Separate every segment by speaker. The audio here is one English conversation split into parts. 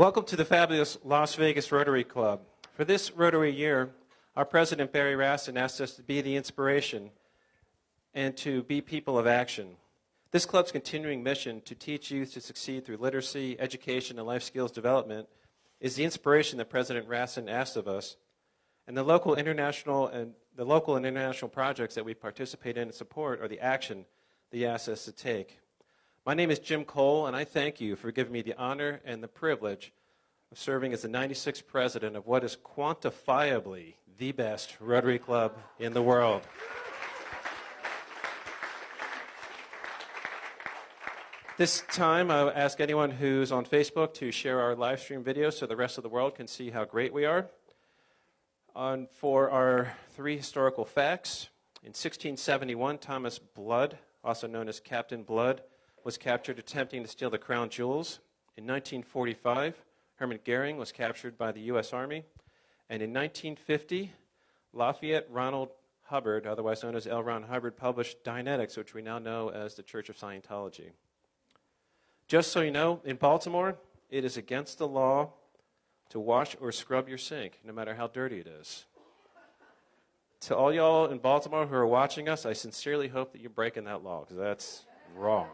Speaker 1: Welcome to the fabulous Las Vegas Rotary Club. For this Rotary year, our president, Barry Rassin, asked us to be the inspiration and to be people of action. This club's continuing mission to teach youth to succeed through literacy, education, and life skills development is the inspiration that President Rassin asked of us, and the local and international projects that we participate in and support are the action that he asked us to take. My name is Jim Cole, and I thank you for giving me the honor and the privilege of serving as the 96th president of what is quantifiably the best Rotary Club in the world. This time, I ask anyone who's on Facebook to share our live stream video so the rest of the world can see how great we are. For our three historical facts, in 1671, Thomas Blood, also known as Captain Blood, was captured attempting to steal the crown jewels. In 1945, Hermann Goering was captured by the U.S. Army. And in 1950, Lafayette Ronald Hubbard, otherwise known as L. Ron Hubbard, published Dianetics, which we now know as the Church of Scientology. Just so you know, in Baltimore, it is against the law to wash or scrub your sink, no matter how dirty it is. To all y'all in Baltimore who are watching us, I sincerely hope that you're breaking that law, because that's wrong.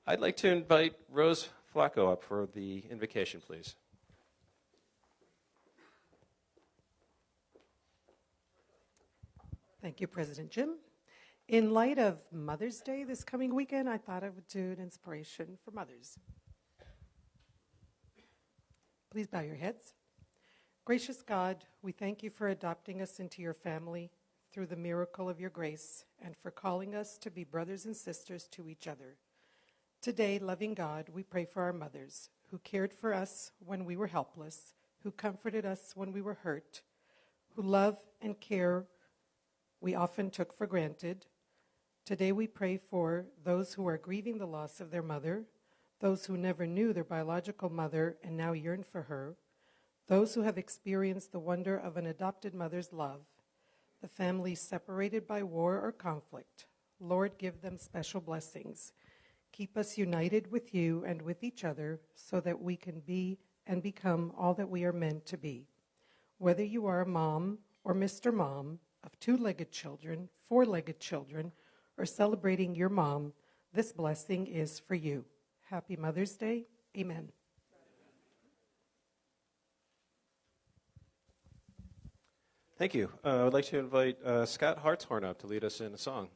Speaker 1: I'd like to invite Rose Flacco up for the invocation, please.
Speaker 2: Thank you, President Jim. In light of Mother's Day this coming weekend, I thought I would do an inspiration for mothers. Please bow your heads. Gracious God, we thank you for adopting us into your family through the miracle of your grace and for calling us to be brothers and sisters to each other. Today, loving God, we pray for our mothers who cared for us when we were helpless, who comforted us when we were hurt, who love and care we often took for granted. Today we pray for those who are grieving the loss of their mother, those who never knew their biological mother and now yearn for her, those who have experienced the wonder of an adopted mother's love, the families separated by war or conflict. Lord, give them special blessings. Keep us united with you and with each other so that we can be and become all that we are meant to be. Whether you are a mom or Mr. Mom of two-legged children, four-legged children, or celebrating your mom, this blessing is for you. Happy Mother's Day. Amen.
Speaker 1: Thank you. I would like to invite Scott Hartshorn up to lead us in a song.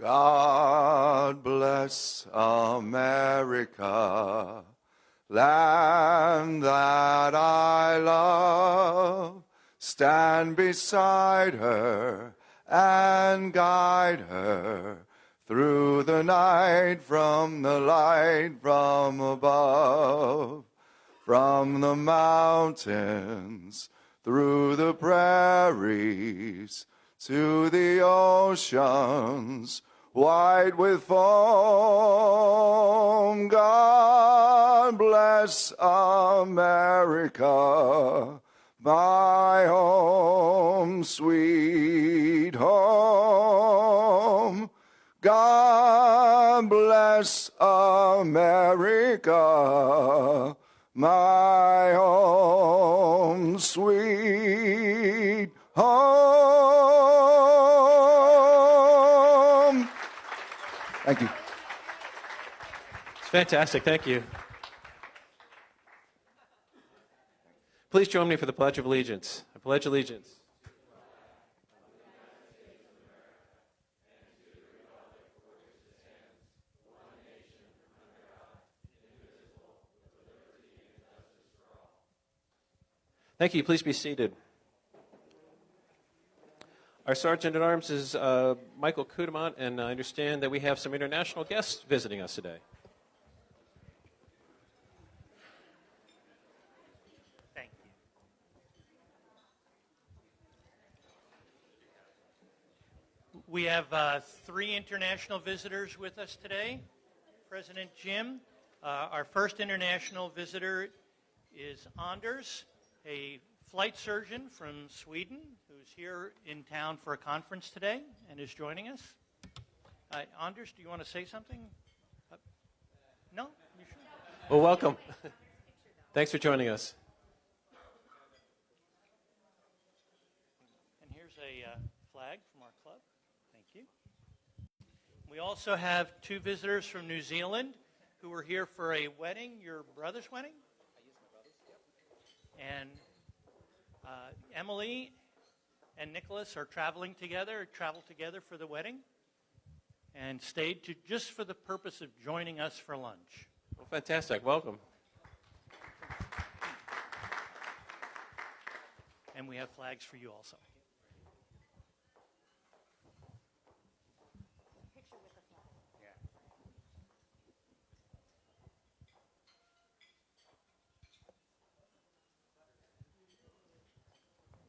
Speaker 3: God bless America, land that I love. Stand beside her and guide her through the night from the light from above. From the mountains, through the prairies, to the oceans, white with foam. God bless America, my home, sweet home. God bless America, my home, sweet home. Thank you.
Speaker 1: It's fantastic. Thank you. Please join me for the Pledge of Allegiance. I pledge allegiance. Thank you. Please be seated. Our Sergeant at Arms is Michael Kudamont, and I understand that we have some international guests visiting us today.
Speaker 4: Thank you. We have three international visitors with us today. President Jim, our first international visitor is Anders, a flight surgeon from Sweden who's here in town for a conference today and is joining us. Anders, do you want to say something? No? You sure?
Speaker 1: Well, welcome. Thanks for joining us.
Speaker 4: And here's a flag from our club. Thank you. We also have two visitors from New Zealand who were here for a wedding, your brother's wedding? I used my brother's, yep. And Emily and Nicholas are traveled together for the wedding and stayed just for the purpose of joining us for lunch.
Speaker 1: Well, fantastic. Welcome.
Speaker 4: And we have flags for you also.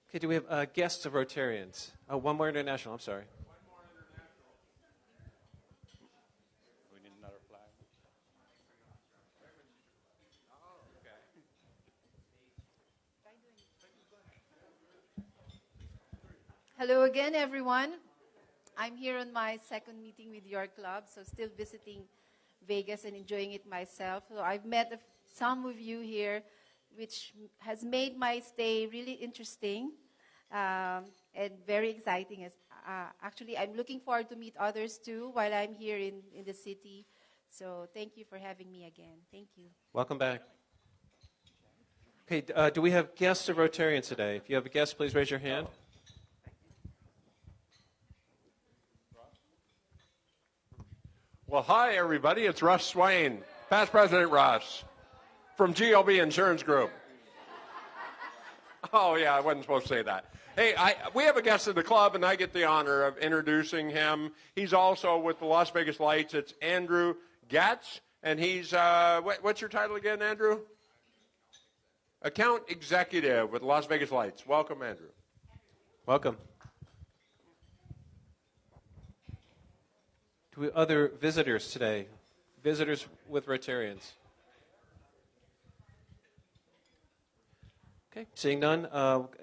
Speaker 1: Okay, do we have guests of Rotarians? Oh, one more international. I'm sorry.
Speaker 5: One more international. We need another flag. Oh, okay.
Speaker 6: Hello again, everyone. I'm here on my second meeting with your club, so still visiting Vegas and enjoying it myself. So I've met some of you here, which has made my stay really interesting and very exciting. Actually, I'm looking forward to meet others too while I'm here in the city. So thank you for having me again. Thank you.
Speaker 1: Welcome back. Okay, do we have guests of Rotarians today? If you have a guest, please raise your hand.
Speaker 5: Well, hi, everybody. It's Russ Swain, past President Russ, from GLB Insurance Group. Oh, yeah, I wasn't supposed to say that. Hey, we have a guest at the club, and I get the honor of introducing him. He's also with the Las Vegas Lights. It's Andrew Gatz, and he's, what's your title again, Andrew? Account Executive with Las Vegas Lights. Welcome, Andrew.
Speaker 1: Welcome. Do we have other visitors today? Visitors with Rotarians? Okay, seeing none,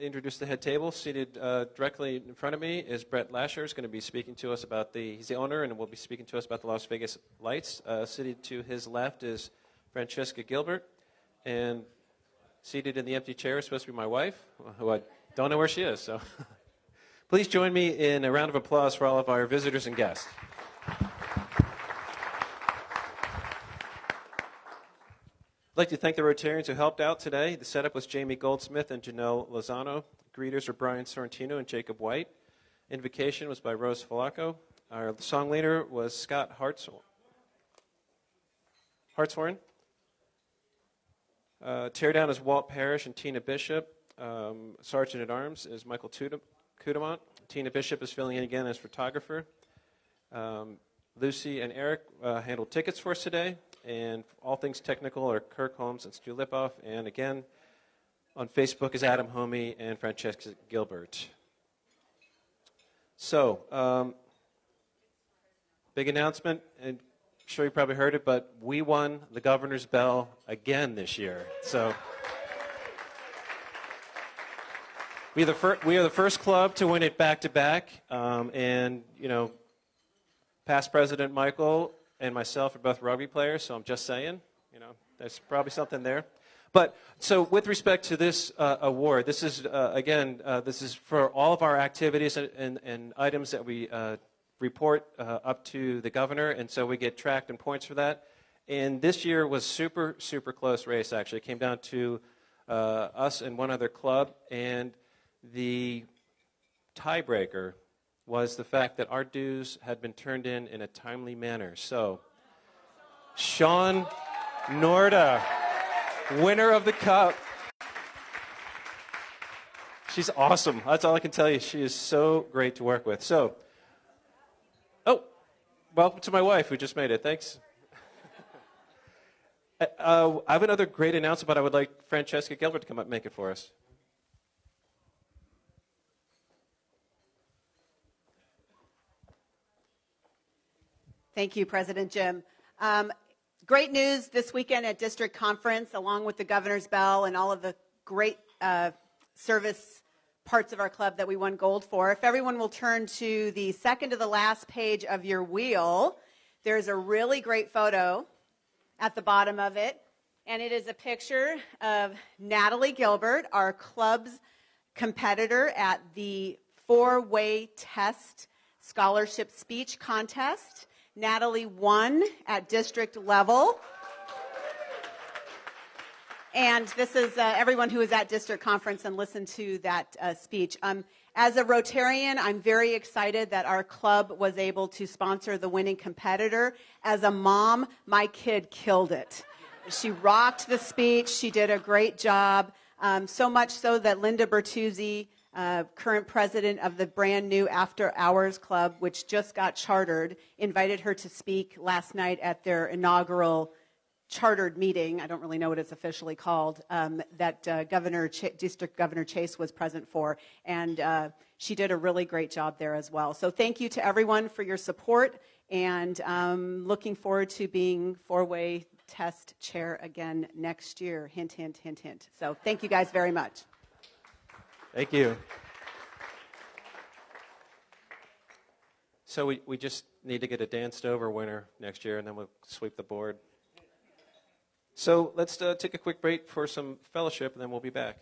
Speaker 1: introduce the head table. Seated directly in front of me is Brett Lasher. He's going to be speaking to us about he's the owner and will be speaking to us about the Las Vegas Lights. Seated to his left is Francesca Gilbert. And seated in the empty chair is supposed to be my wife, who I don't know where she is. So please join me in a round of applause for all of our visitors and guests. I'd like to thank the Rotarians who helped out today. The setup was Jamie Goldsmith and Janelle Lozano. Greeters were Brian Sorrentino and Jacob White. Invocation was by Rose Falaco. Our song leader was Scott Hartshorn. Teardown is Walt Parrish and Tina Bishop. Sergeant at Arms is Michael Kudamont. Tina Bishop is filling in again as photographer. Lucy and Eric handled tickets for us today. And all things technical are Kirk Holmes and Stu Lipoff. And again, on Facebook is Adam Homey and Francesca Gilbert. So, big announcement, and I'm sure you probably heard it, but we won the Governor's Bell again this year. So, we are the first club to win it back-to-back. And, you know, past President Michael and myself are both rugby players, so I'm just saying, you know, there's probably something there. But so with respect to this award, this is, this is for all of our activities and items that we report up to the governor, and so we get tracked and points for that. And this year was super, super close race, actually. It came down to us and one other club, and the tiebreaker was the fact that our dues had been turned in a timely manner. So, Sean Norda, winner of the cup. She's awesome. That's all I can tell you. She is so great to work with. So, welcome to my wife who just made it. Thanks. I have another great announcement, but I would like Francesca Gilbert to come up and make it for us.
Speaker 7: Thank you, President Jim. Great news this weekend at district conference, along with the governor's bell and all of the great service parts of our club that we won gold for. If everyone will turn to the second to the last page of your wheel, there's a really great photo at the bottom of it, and it is a picture of Natalie Gilbert, our club's competitor at the four-way test scholarship speech contest. Natalie won at district level. And this is everyone who was at district conference and listened to that speech. As a Rotarian, I'm very excited that our club was able to sponsor the winning competitor. As a mom, my kid killed it. She rocked the speech. She did a great job, so much so that Linda Bertuzzi, current president of the brand new After Hours Club, which just got chartered, invited her to speak last night at their inaugural chartered meeting. I don't really know what it's officially called, that District Governor Chase was present for, and she did a really great job there as well. So thank you to everyone for your support, and looking forward to being four-way test chair again next year. Hint, hint, hint, hint. So thank you guys very much.
Speaker 1: Thank you. So we just need to get a danced over winner next year, and then we'll sweep the board. So let's take a quick break for some fellowship, and then we'll be back.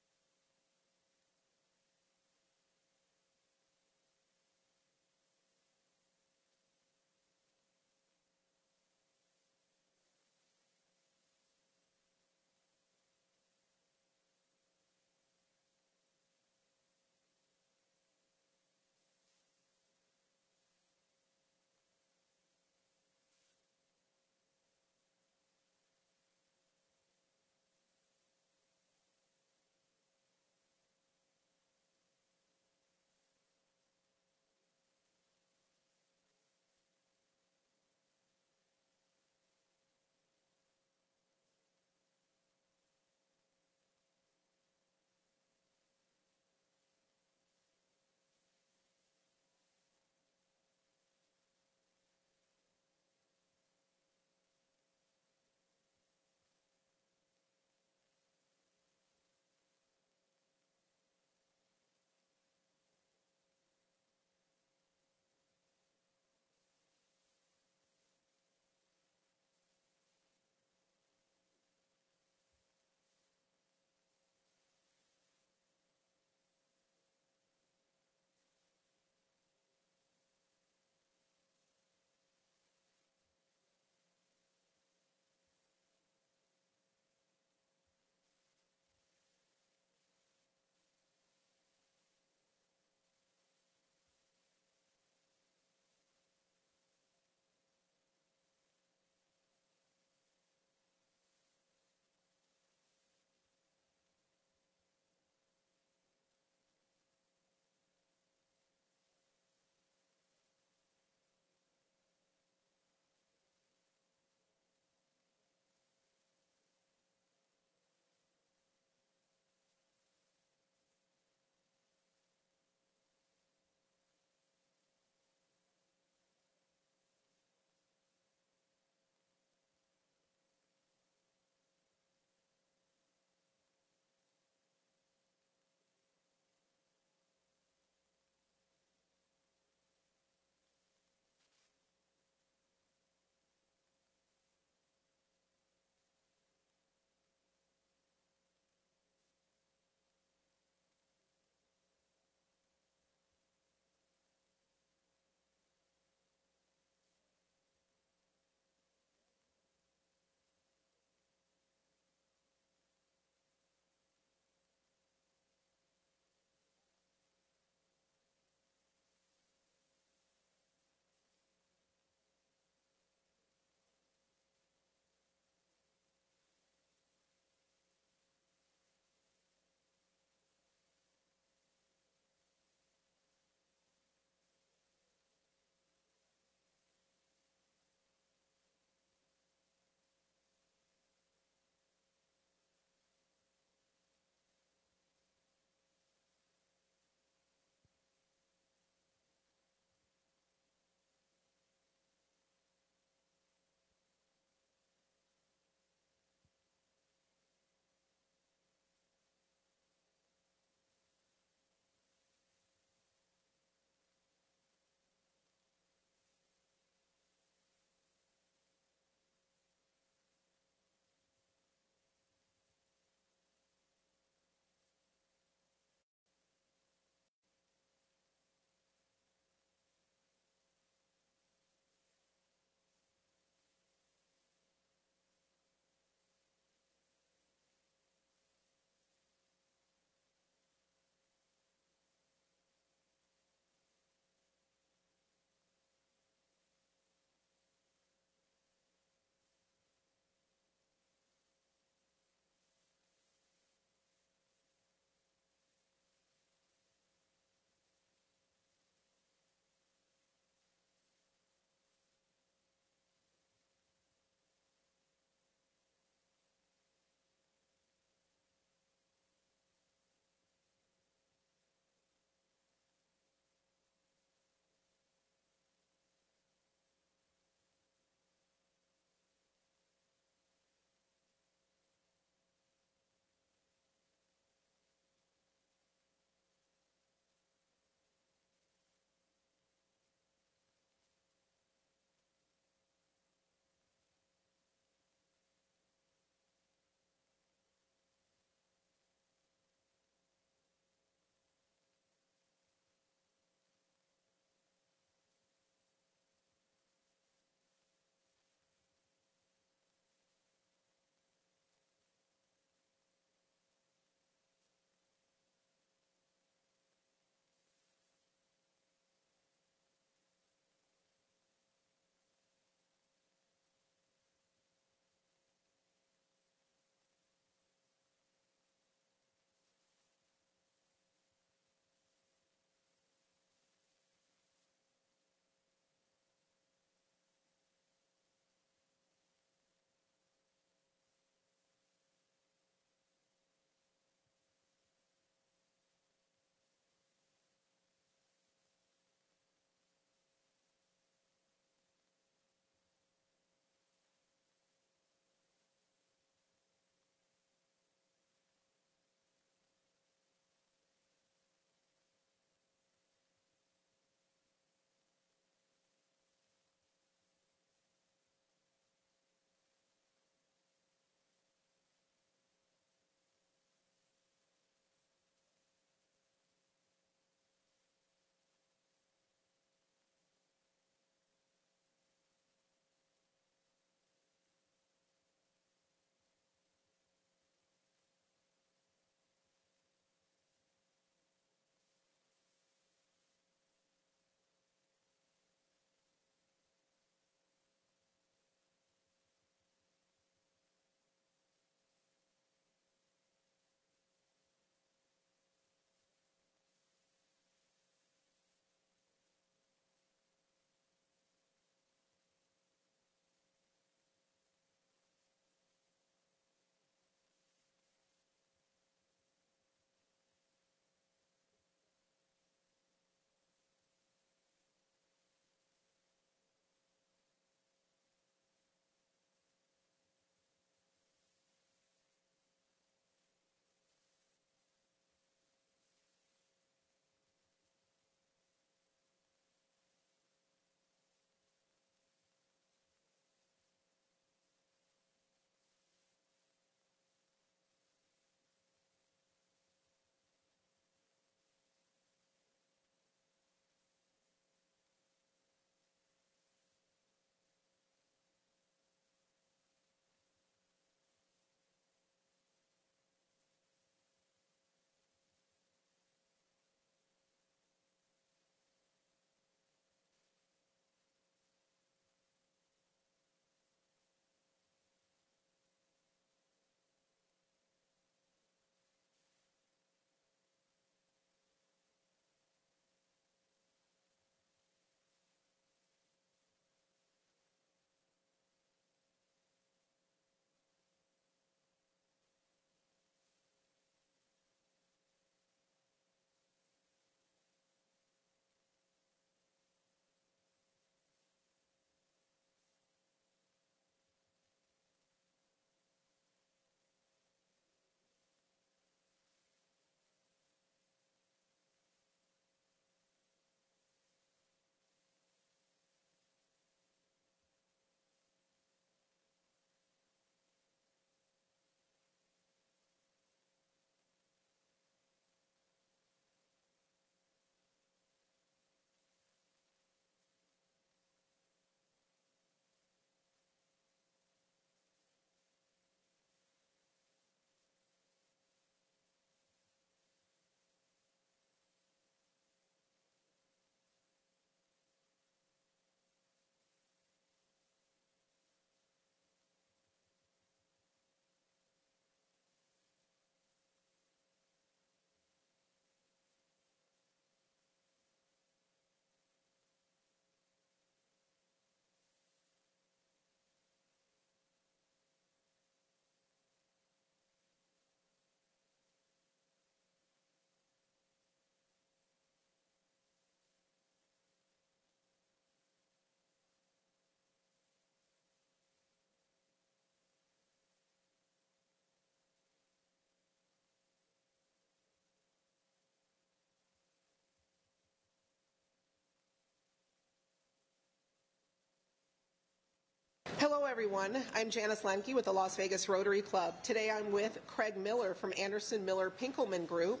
Speaker 8: Hello, everyone. I'm Janice Lemke with the Las Vegas Rotary Club. Today I'm with Craig Miller from Anderson Miller Pinkelman Group.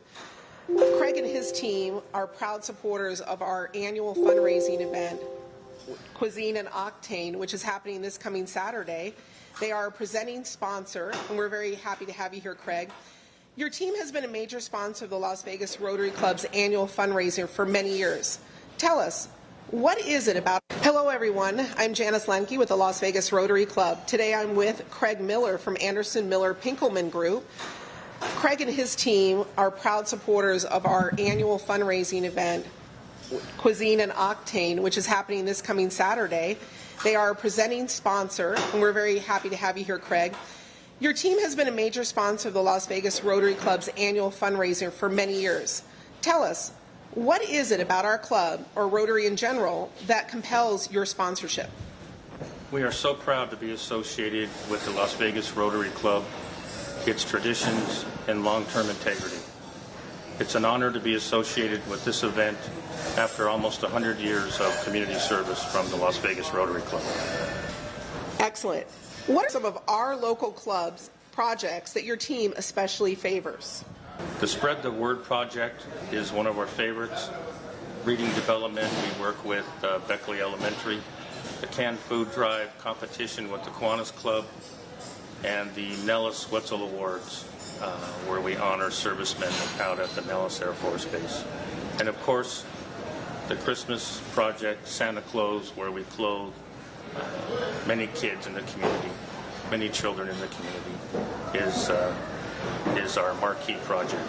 Speaker 8: Craig and his team are proud supporters of our annual fundraising event, Cuisine and Octane, which is happening this coming Saturday. They are a presenting sponsor, and we're very happy to have you here, Craig. Your team has been a major sponsor of the Las Vegas Rotary Club's annual fundraiser for many years. Tell us, what is it about? Hello, everyone. I'm Janice Lemke with the Las Vegas Rotary Club. Today I'm with Craig Miller from Anderson Miller Pinkelman Group. Craig and his team are proud supporters of our annual fundraising event, Cuisine and Octane, which is happening this coming Saturday. They are a presenting sponsor, and we're very happy to have you here, Craig. Your team has been a major sponsor of the Las Vegas Rotary Club's annual fundraiser for many years. Tell us, what is it about our club, or Rotary in general, that compels your sponsorship?
Speaker 9: We are so proud to be associated with the Las Vegas Rotary Club, its traditions, and long-term integrity. It's an honor to be associated with this event after almost 100 years of community service from the Las Vegas Rotary Club.
Speaker 8: Excellent. What are some of our local clubs' projects that your team especially favors?
Speaker 9: The Spread the Word project is one of our favorites. Reading development, we work with Beckley Elementary. The canned food drive competition with the Kiwanis Club, and the Nellis Wetzel Awards, where we honor servicemen out at the Nellis Air Force Base. And of course, the Christmas project, Santa Claus, where we clothe many kids in the community, many children in the community, is our marquee project.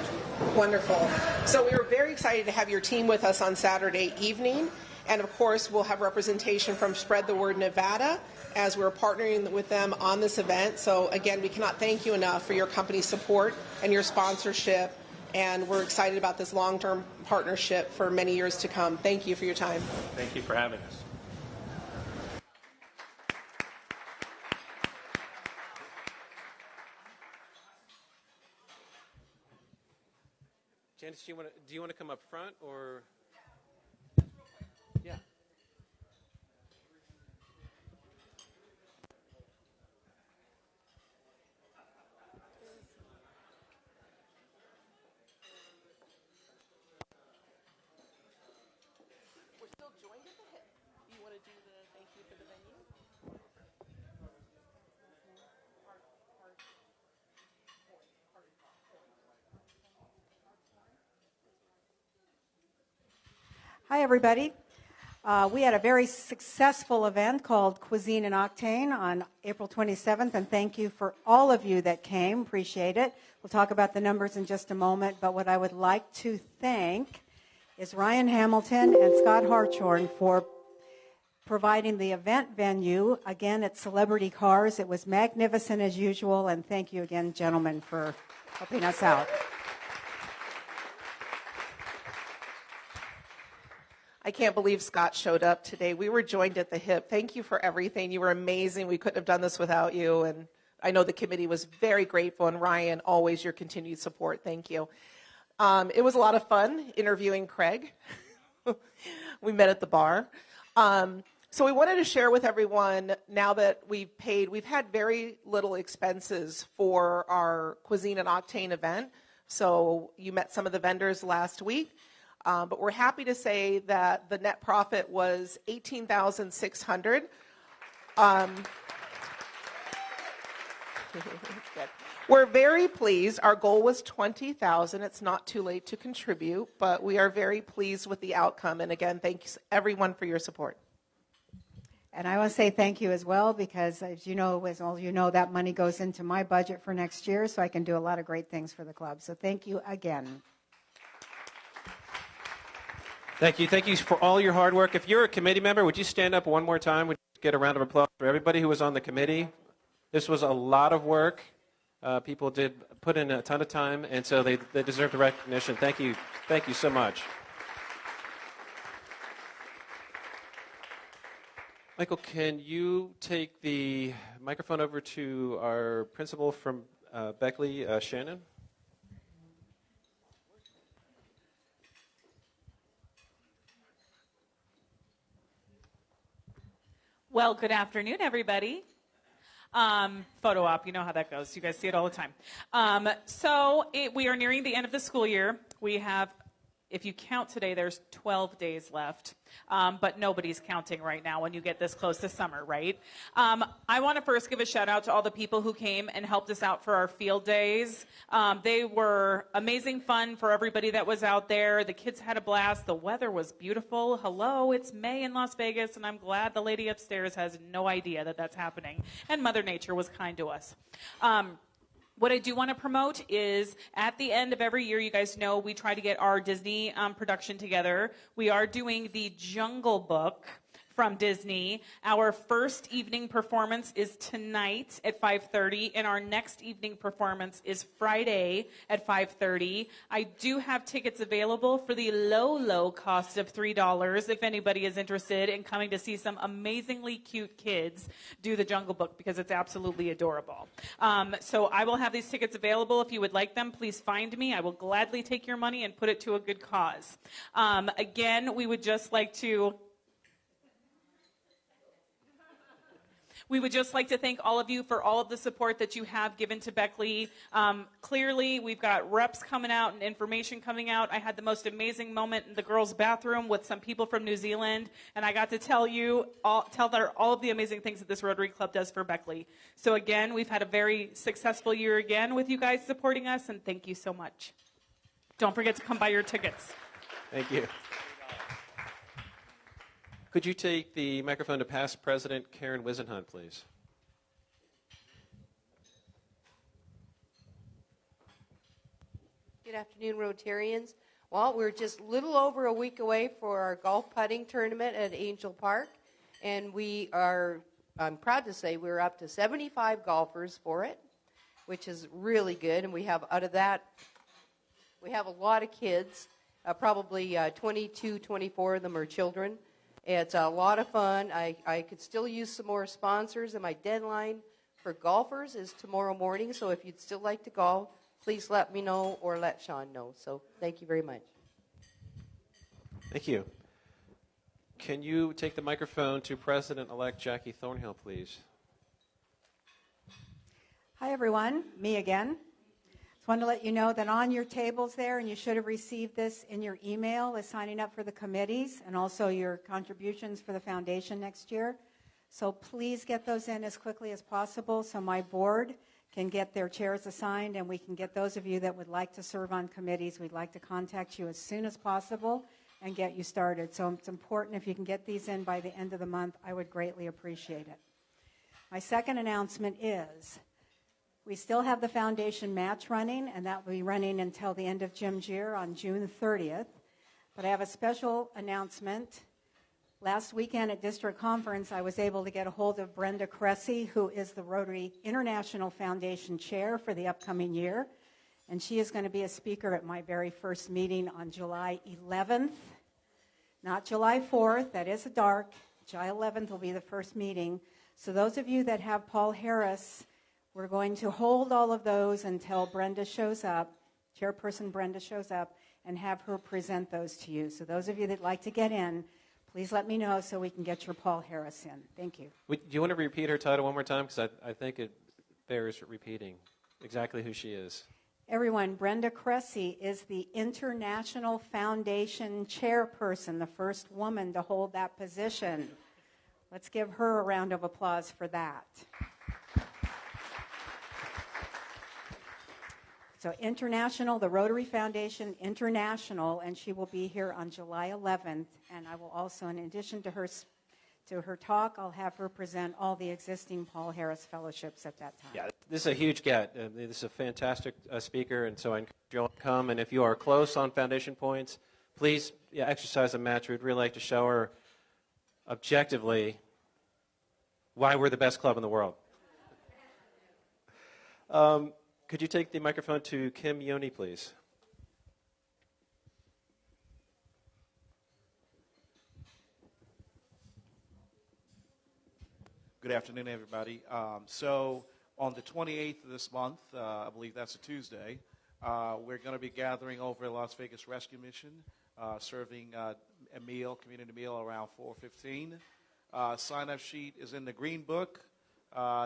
Speaker 8: Wonderful. So we were very excited to have your team with us on Saturday evening. And of course, we'll have representation from Spread the Word Nevada as we're partnering with them on this event. So again, we cannot thank you enough for your company's support and your sponsorship. And we're excited about this long-term partnership for many years to come. Thank you for your time.
Speaker 9: Thank you for having us.
Speaker 1: Janice, do you want to come up front or? Yeah.
Speaker 8: We're still joined at the hip. You want to do the thank you for the venue?
Speaker 10: Hi, everybody. We had a very successful event called Cuisine and Octane on April 27th, and thank you for all of you that came. Appreciate it. We'll talk about the numbers in just a moment, but what I would like to thank is Ryan Hamilton and Scott Hartshorn for providing the event venue. Again, at Celebrity Cars. It was magnificent as usual, and thank you again, gentlemen, for helping us out.
Speaker 8: I can't believe Scott showed up today. We were joined at the hip. Thank you for everything. You were amazing. We couldn't have done this without you. And I know the committee was very grateful. And Ryan, always your continued support. Thank you. It was a lot of fun interviewing Craig. We met at the bar. So we wanted to share with everyone, now that we've had very little expenses for our Cuisine and Octane event. So you met some of the vendors last week. But we're happy to say that the net profit was $18,600. We're very pleased. Our goal was $20,000. It's not too late to contribute, but we are very pleased with the outcome. And again, thanks everyone for your support.
Speaker 10: And I want to say thank you as well, because as you know, that money goes into my budget for next year, so I can do a lot of great things for the club. So thank you again.
Speaker 1: Thank you. Thank you for all your hard work. If you're a committee member, would you stand up one more time? Would you get a round of applause for everybody who was on the committee? This was a lot of work. People did put in a ton of time, and so they deserve the recognition. Thank you. Thank you so much. Michael, can you take the microphone over to our principal from Beckley, Shannon?
Speaker 11: Well, good afternoon, everybody. Photo op, you know how that goes. You guys see it all the time. We are nearing the end of the school year. We have, if you count today, there's 12 days left. But nobody's counting right now when you get this close to summer, right? I want to first give a shout out to all the people who came and helped us out for our field days. They were amazing fun for everybody that was out there. The kids had a blast. The weather was beautiful. Hello, it's May in Las Vegas, and I'm glad the lady upstairs has no idea that that's happening. And Mother Nature was kind to us. What I do want to promote is at the end of every year, you guys know we try to get our Disney production together. We are doing the Jungle Book from Disney. Our first evening performance is tonight at 5:30, and our next evening performance is Friday at 5:30. I do have tickets available for the low cost of $3 if anybody is interested in coming to see some amazingly cute kids do the Jungle Book, because it's absolutely adorable. So I will have these tickets available. If you would like them, please find me. I will gladly take your money and put it to a good cause. Again, we would just like to thank all of you for all of the support that you have given to Beckley. Clearly, we've got reps coming out and information coming out. I had the most amazing moment in the girls' bathroom with some people from New Zealand, and I got to tell all of the amazing things that this Rotary Club does for Beckley. So again, we've had a very successful year again with you guys supporting us, and thank you so much. Don't forget to come buy your tickets.
Speaker 1: Thank you. Could you take the microphone to past President Karen Wisenhunt, please?
Speaker 12: Good afternoon, Rotarians. Well, we're just a little over a week away for our golf putting tournament at Angel Park, and I'm proud to say we're up to 75 golfers for it, which is really good, and we have a lot of kids, probably 22, 24 of them are children. It's a lot of fun. I could still use some more sponsors, and my deadline for golfers is tomorrow morning. So if you'd still like to golf, please let me know or let Sean know. So thank you very much.
Speaker 1: Thank you. Can you take the microphone to President-elect Jackie Thornhill, please?
Speaker 10: Hi, everyone. Me again. Just wanted to let you know that on your tables there, and you should have received this in your email, is signing up for the committees and also your contributions for the foundation next year. So please get those in as quickly as possible so my board can get their chairs assigned, and we can get those of you that would like to serve on committees. We'd like to contact you as soon as possible and get you started. So it's important if you can get these in by the end of the month. I would greatly appreciate it. My second announcement is we still have the foundation match running, and that will be running until the end of Jim's year on June 30th. But I have a special announcement. Last weekend at District Conference, I was able to get a hold of Brenda Cressy, who is the Rotary International Foundation Chair for the upcoming year. And she is going to be a speaker at my very first meeting on July 11th. Not July 4th, that is a dark. July 11th will be the first meeting. So those of you that have Paul Harris, we're going to hold all of those until Brenda shows up, Chairperson Brenda shows up, and have her present those to you. So those of you that like to get in, please let me know so we can get your Paul Harris in. Thank you.
Speaker 1: Do you want to repeat her title one more time? Because I think it bears repeating exactly who she is.
Speaker 10: Everyone, Brenda Cressy is the International Foundation Chairperson, the first woman to hold that position. Let's give her a round of applause for that. So International, the Rotary Foundation International, and she will be here on July 11th. And I will also, in addition to her talk, I'll have her present all the existing Paul Harris Fellowships at that time.
Speaker 1: Yeah, this is a huge get. This is a fantastic speaker, and so I encourage you all to come. And if you are close on foundation points, please exercise a match. We'd really like to show her objectively why we're the best club in the world. Could you take the microphone to Kim Yoni, please?
Speaker 13: Good afternoon, everybody. So on the 28th of this month, I believe that's a Tuesday, we're going to be gathering over at Las Vegas Rescue Mission, serving a meal, community meal, around 4:15. Sign-up sheet is in the Green Book.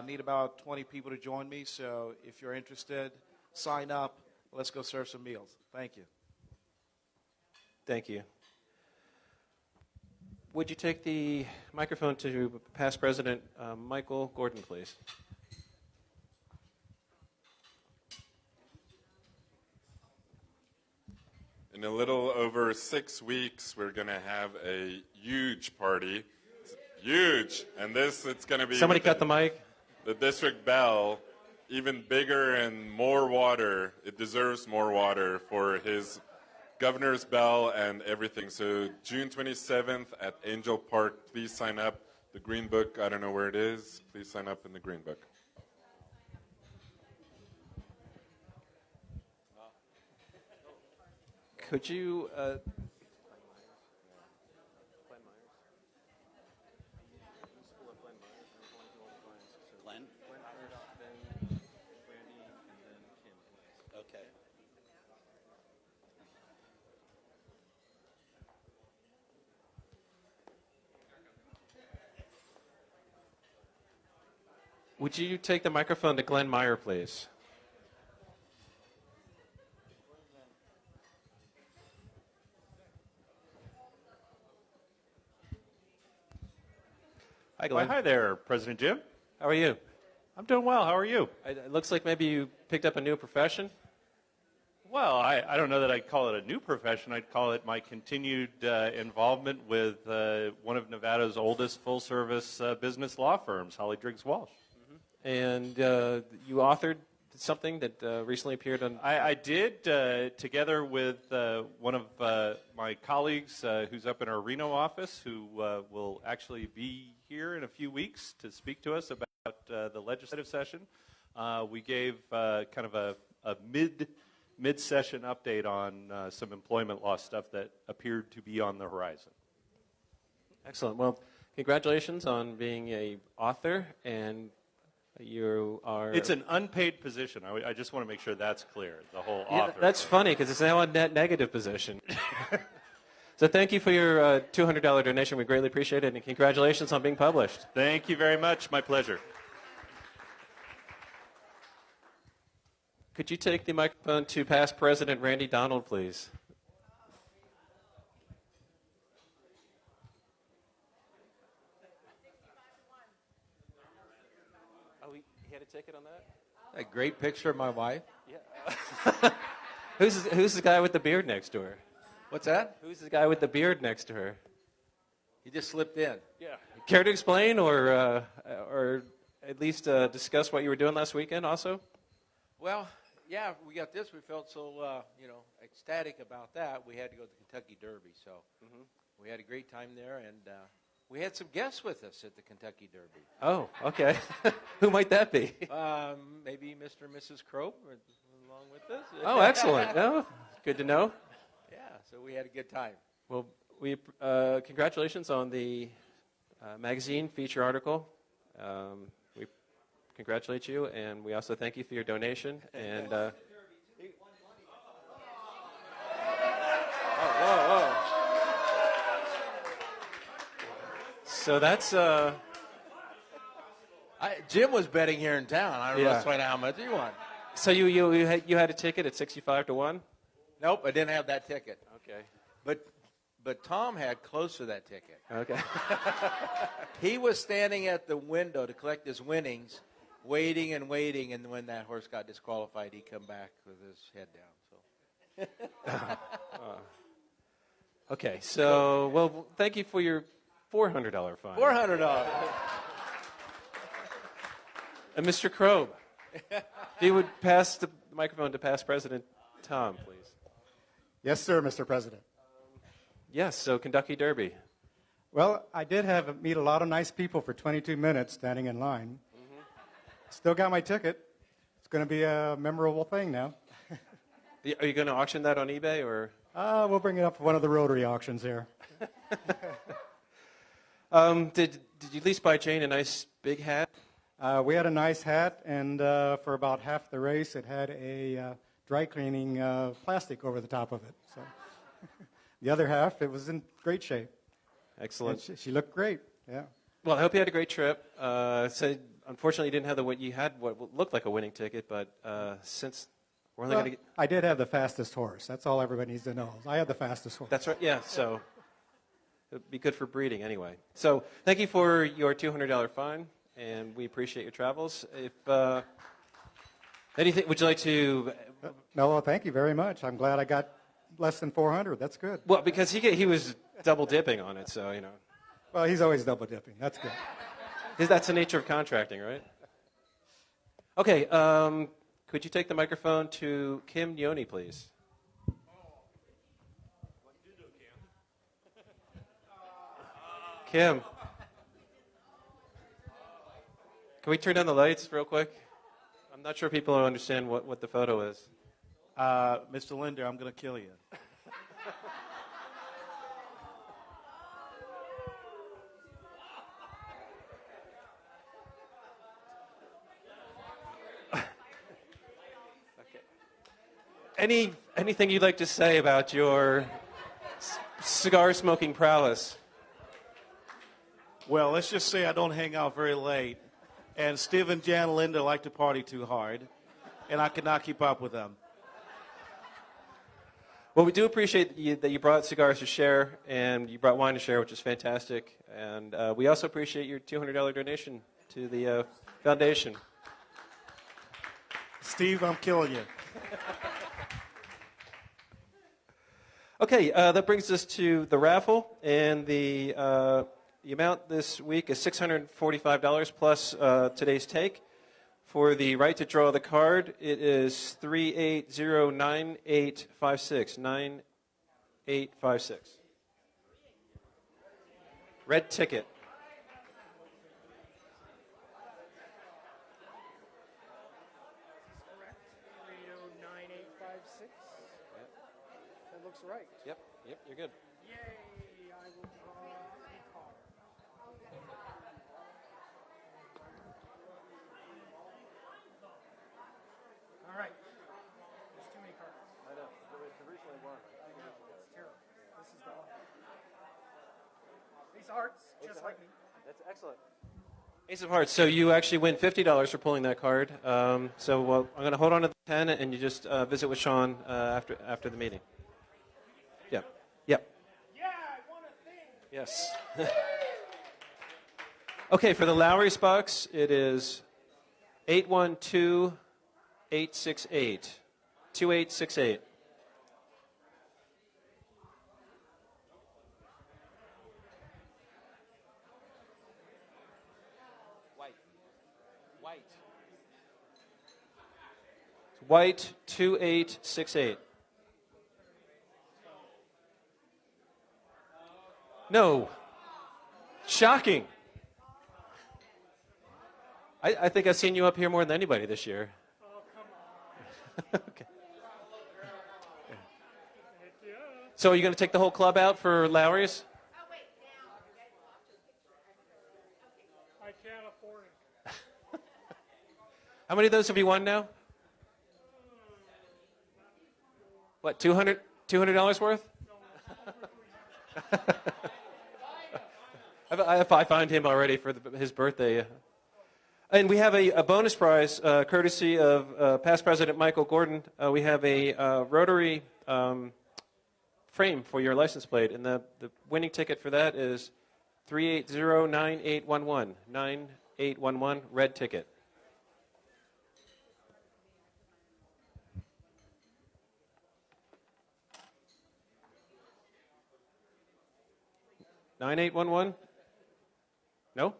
Speaker 13: Need about 20 people to join me, so if you're interested, sign up. Let's go serve some meals. Thank you.
Speaker 1: Thank you. Would you take the microphone to past President Michael Gordon, please?
Speaker 14: In a little over 6 weeks, we're going to have a huge party. It's huge. And it's going to be...
Speaker 1: Somebody cut the mic.
Speaker 14: The district bell, even bigger and more water. It deserves more water for his governor's bell and everything. So June 27th at Angel Park, please sign up. The Green Book, I don't know where it is. Please sign up in the Green Book.
Speaker 1: Could you...
Speaker 15: Glenn? Okay.
Speaker 1: Would you take the microphone to Glenn Meyer, please? Hi, Glenn.
Speaker 16: Hi there, President Jim.
Speaker 1: How are you?
Speaker 16: I'm doing well. How are you?
Speaker 1: It looks like maybe you picked up a new profession.
Speaker 16: Well, I don't know that I'd call it a new profession. I'd call it my continued involvement with one of Nevada's oldest full-service business law firms, Holly Driggs Walsh.
Speaker 1: And you authored something that recently appeared on...
Speaker 16: I did, together with one of my colleagues who's up in our Reno office, who will actually be here in a few weeks to speak to us about the legislative session. We gave kind of a mid-session update on some employment law stuff that appeared to be on the horizon.
Speaker 1: Excellent. Well, congratulations on being an author, and you are...
Speaker 16: It's an unpaid position. I just want to make sure that's clear, the whole
Speaker 1: Yeah,
Speaker 16: author.
Speaker 1: that's funny, because it's now a net negative position. So thank you for your $200 donation. We greatly appreciate it, and congratulations on being published.
Speaker 16: Thank you very much. My pleasure.
Speaker 1: Could you take the microphone to past President Randy Donald, please? Oh, he had a ticket on that?
Speaker 17: A great picture of my wife.
Speaker 1: Yeah. Who's the guy with the beard next to her?
Speaker 17: What's that?
Speaker 1: Who's the guy with the beard next to her?
Speaker 17: He just slipped in.
Speaker 1: Yeah. Care to explain, or at least discuss what you were doing last weekend also?
Speaker 17: Well, yeah, we got this. We felt so, ecstatic about that. We had to go to the Kentucky Derby, so we had a great time there, and we had some guests with us at the Kentucky Derby.
Speaker 1: Oh, okay. Who might that be?
Speaker 17: Maybe Mr. and Mrs. Crope along with us.
Speaker 1: Oh, excellent. Oh, good to know.
Speaker 17: Yeah, so we had a good time.
Speaker 1: Well, we congratulations on the magazine feature article. We congratulate you, and we also thank you for your donation. And whoa. So that's
Speaker 17: Jim was betting here in town. I don't know how much he won.
Speaker 1: So you had a ticket at 65 to 1?
Speaker 17: Nope, I didn't have that ticket.
Speaker 1: Okay.
Speaker 17: But Tom had close to that ticket.
Speaker 1: Okay.
Speaker 17: He was standing at the window to collect his winnings, waiting, and when that horse got disqualified, he come back with his head down. So.
Speaker 1: Okay, so, well, thank you for your $400 fine.
Speaker 17: $400.
Speaker 1: And Mr. Krob, if you would pass the microphone to past President Tom, please.
Speaker 18: Yes, sir, Mr. President.
Speaker 1: Yes, so Kentucky Derby.
Speaker 18: Well, I did meet a lot of nice people for 22 minutes standing in line. Still got my ticket. It's going to be a memorable thing now.
Speaker 1: Are you going to auction that on eBay, or?
Speaker 18: We'll bring it up for one of the Rotary auctions here.
Speaker 1: Did you at least buy Jane a nice big hat?
Speaker 18: We had a nice hat, and for about half the race, it had a dry cleaning plastic over the top of it. So the other half, it was in great shape.
Speaker 1: Excellent.
Speaker 18: She looked great, yeah.
Speaker 1: Well, I hope you had a great trip. So unfortunately, you didn't have you had what looked like a winning ticket, but since we're only
Speaker 18: Well,
Speaker 1: going to
Speaker 18: I did have the fastest horse. That's all everybody needs to know. I had the fastest horse.
Speaker 1: That's right. Yeah. So it'd be good for breeding anyway. So thank you for your $200 fine, and we appreciate your travels. If anything, would you like to?
Speaker 18: No, well, thank you very much. I'm glad I got less than 400. That's good.
Speaker 1: Well, because he was double dipping on it, so you know.
Speaker 18: Well, he's always double dipping. That's good.
Speaker 1: Because that's the nature of contracting, right? Okay. Could you take the microphone to Kim Yoni, please? Kim. Can we turn down the lights real quick? I'm not sure people understand what the photo is.
Speaker 13: Mr. Linder, I'm going to kill you.
Speaker 1: Anything you'd like to say about your cigar smoking prowess?
Speaker 13: Well, let's just say I don't hang out very late, and Steve and Jan Linder like to party too hard, and I cannot keep up with them.
Speaker 1: Well, we do appreciate that you brought cigars to share, and you brought wine to share, which is fantastic. And we also appreciate your $200 donation to the foundation.
Speaker 13: Steve, I'm killing you.
Speaker 1: Okay, that brings us to the raffle, and the amount this week is $645 plus today's take. For the right to draw the card, it is 3809856. 9856. Red ticket.
Speaker 19: That looks right.
Speaker 1: Yep, you're good.
Speaker 19: Yay, I will draw a card. All right. There's too many cards.
Speaker 1: I know. It's originally one.
Speaker 19: I know. It's terrible. This is the one. These hearts, just like me.
Speaker 1: That's excellent. Ace of Hearts. So you actually win $50 for pulling that card. So well, I'm going to hold on to the pen, and you just visit with Sean after the meeting. Yep. Yep.
Speaker 19: Yeah, I won a thing.
Speaker 1: Yes. Okay, for the Lowry's box, it is 812868. 2868. White 2868. No. Shocking. I think I've seen you up here more than anybody this year.
Speaker 19: Oh, come on.
Speaker 1: Okay. So are you going to take the whole club out for Lowry's?
Speaker 19: I can't afford it.
Speaker 1: How many of those have you won now? What, $200 worth? I find him already for his birthday. And we have a bonus prize, courtesy of past President Michael Gordon. We have a Rotary frame for your license plate, and the winning ticket for that is 3809811. 9811, red ticket. $9811? No?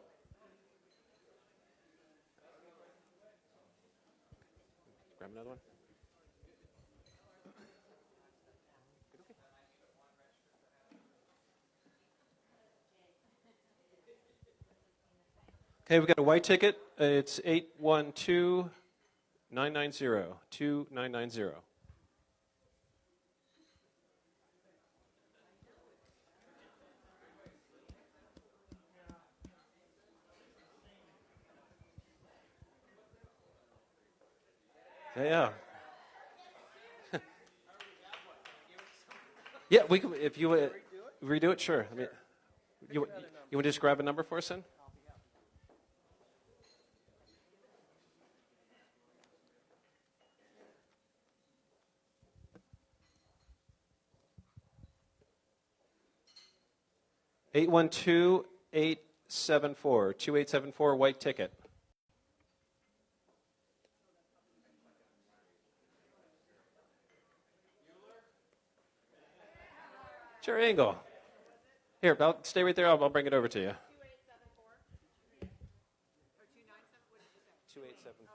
Speaker 1: Grab another one. Okay, we've got a white ticket. It's 812990. 2990. Yeah. Yeah, we can, if you redo it, sure. I mean, you want to just grab a number for us then? 812-874, 2874, white ticket. Sure, Engel. Here, stay right there. I'll bring it over to you. 2874.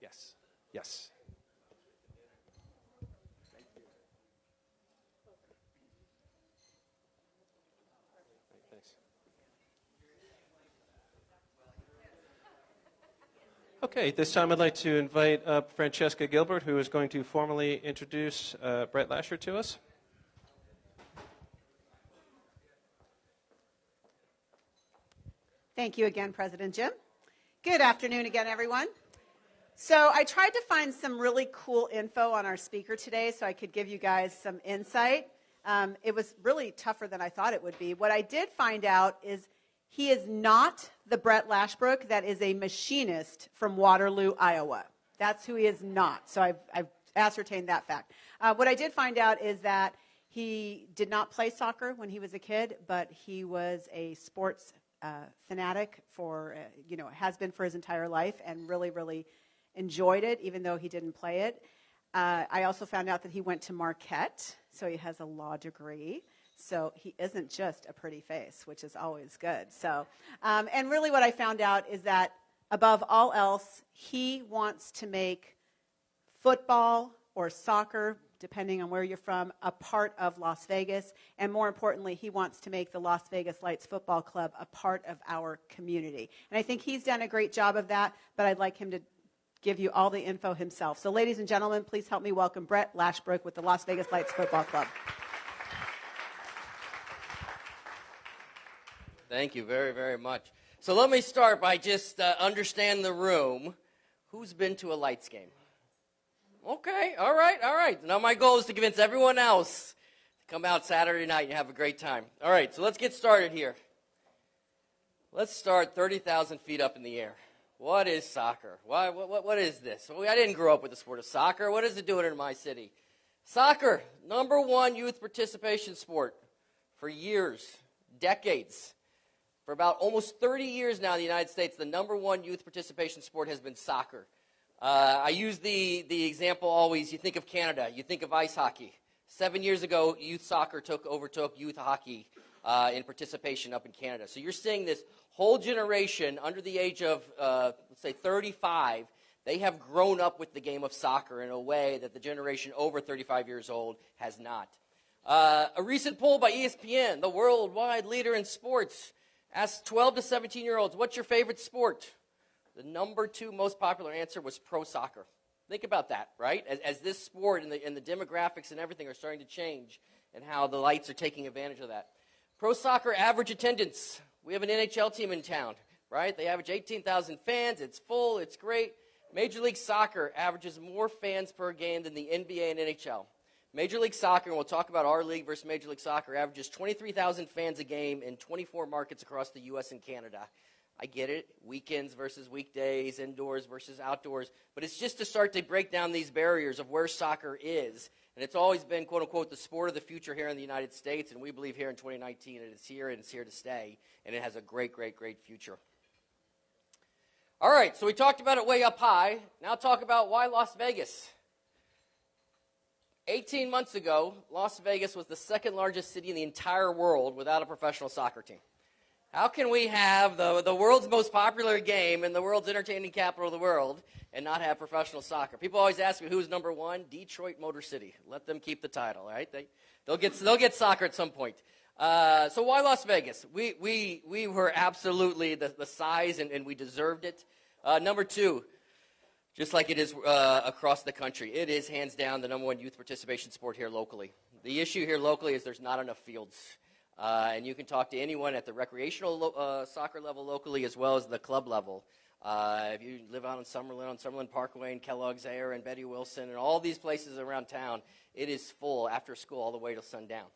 Speaker 1: Yes. Yes. Thanks. Okay, this time I'd like to invite up Francesca Gilbert, who is going to formally introduce Brett Lasher to us.
Speaker 7: Thank you again, President Jim. Good afternoon again, everyone. So I tried to find some really cool info on our speaker today so I could give you guys some insight. It was really tougher than I thought it would be. What I did find out is he is not the Brett Lashbrook that is a machinist from Waterloo, Iowa. That's who he is not. So I've ascertained that fact. What I did find out is that he did not play soccer when he was a kid, but he was a sports fanatic for, has been for his entire life and really, really enjoyed it, even though he didn't play it. I also found out that he went to Marquette, so he has a law degree. So he isn't just a pretty face, which is always good. So, and really what I found out is that above all else, he wants to make football or soccer, depending on where you're from, a part of Las Vegas. And more importantly, he wants to make the Las Vegas Lights Football Club a part of our community. And I think he's done a great job of that, but I'd like him to give you all the info himself. So ladies and gentlemen, please help me welcome Brett Lashbrook with the Las Vegas Lights Football Club.
Speaker 20: Thank you very, very much. So let me start by just understand the room. Who's been to a Lights game? Okay, all right. Now my goal is to convince everyone else to come out Saturday night and have a great time. All right, so let's get started here. Let's start 30,000 feet up in the air. What is soccer? What is this? Well, I didn't grow up with the sport of soccer. What is it doing in my city? Soccer, #1 youth participation sport for years, decades. For about almost 30 years now in the United States, the #1 youth participation sport has been soccer. I use the example always, you think of Canada, you think of ice hockey. 7 years ago, youth soccer overtook youth hockey in participation up in Canada. So you're seeing this whole generation under the age of, let's say, 35, they have grown up with the game of soccer in a way that the generation over 35 years old has not. A recent poll by ESPN, the worldwide leader in sports, asked 12 to 17-year-olds, what's your favorite sport? The #2 most popular answer was pro soccer. Think about that, right? As this sport and the demographics and everything are starting to change and how the Lights are taking advantage of that. Pro soccer average attendance. We have an NHL team in town, right? They average 18,000 fans. It's full. It's great. Major League Soccer averages more fans per game than the NBA and NHL. Major League Soccer, and we'll talk about our league versus Major League Soccer, averages 23,000 fans a game in 24 markets across the U.S. and Canada. I get it, weekends versus weekdays, indoors versus outdoors, but it's just to start to break down these barriers of where soccer is. And it's always been, quote unquote, the sport of the future here in the United States, and we believe here in 2019 it is here and it's here to stay, and it has a great, great, great future. All right, so we talked about it way up high. Now talk about why Las Vegas. 18 months ago, Las Vegas was the second largest city in the entire world without a professional soccer team. How can we have the world's most popular game and the world's entertaining capital of the world and not have professional soccer? People always ask me who's #1. Detroit Motor City. Let them keep the title, right? They'll get soccer at some point. So why Las Vegas? We were absolutely the size and we deserved it. #2, just like it is across the country, it is hands down the #1 youth participation sport here locally. The issue here locally is there's not enough fields. And you can talk to anyone at the recreational soccer level locally as well as the club level. If you live out on Summerlin Parkway and Kellogg's Air and Betty Wilson and all these places around town, it is full after school all the way till sundown.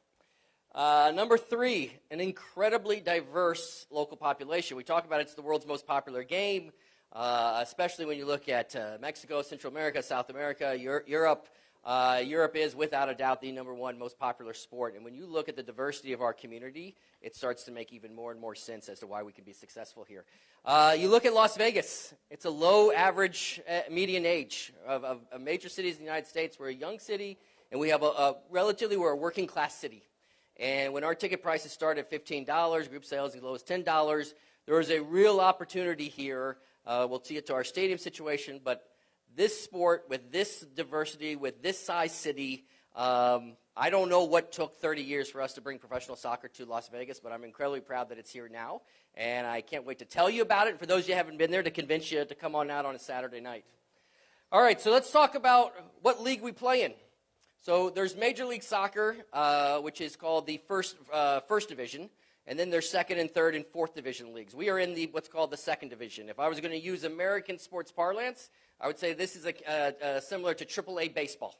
Speaker 20: #3, an incredibly diverse local population. We talk about it's the world's most popular game, especially when you look at Mexico, Central America, South America, Europe. Europe is, without a doubt, the #1 most popular sport. And when you look at the diversity of our community, it starts to make even more and more sense as to why we can be successful here. You look at Las Vegas. It's a low average median age of major cities in the United States. We're a young city, and we have we're a working class city. And when our ticket prices start at $15, group sales as low as $10, there is a real opportunity here. We'll see it to our stadium situation, but this sport, with this diversity, with this size city, I don't know what took 30 years for us to bring professional soccer to Las Vegas, but I'm incredibly proud that it's here now, and I can't wait to tell you about it, and for those of you who haven't been there, to convince you to come on out on a Saturday night. All right, so let's talk about what league we play in. So there's Major League Soccer, which is called the first division, and then there's second and third and fourth division leagues. We are in what's called the second division. If I was going to use American sports parlance, I would say this is similar to AAA baseball,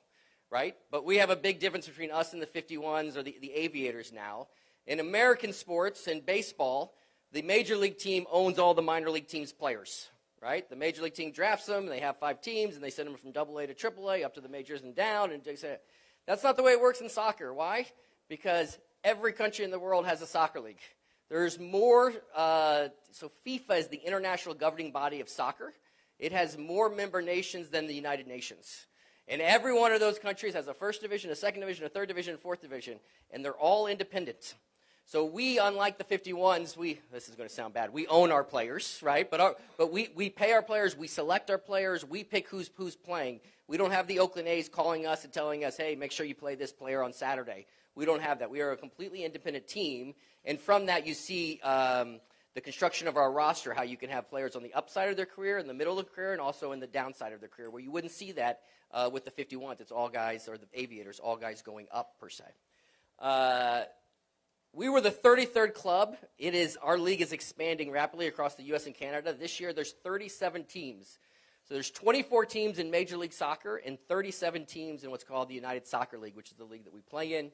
Speaker 20: right? But we have a big difference between us and the 51s or the Aviators now. In American sports and baseball, the major league team owns all the minor league team's players, right? The major league team drafts them, and they have 5 teams, and they send them from AA to AAA up to the majors and down. And they say, that's not the way it works in soccer. Why? Because every country in the world has a soccer league. There's more, so FIFA is the international governing body of soccer. It has more member nations than the United Nations. And every one of those countries has a first division, a second division, a third division, a fourth division, and they're all independent. So we, unlike the 51s, this is going to sound bad, we own our players, right? But we pay our players, we select our players, we pick who's playing. We don't have the Oakland A's calling us and telling us, hey, make sure you play this player on Saturday. We don't have that. We are a completely independent team, and from that you see the construction of our roster, how you can have players on the upside of their career, in the middle of their career, and also in the downside of their career, where you wouldn't see that with the 51s. It's all guys, or the Aviators, all guys going up, per se. We were the 33rd club. Our league is expanding rapidly across the U.S. and Canada. This year, there's 37 teams. So there's 24 teams in Major League Soccer and 37 teams in what's called the United Soccer League, which is the league that we play in.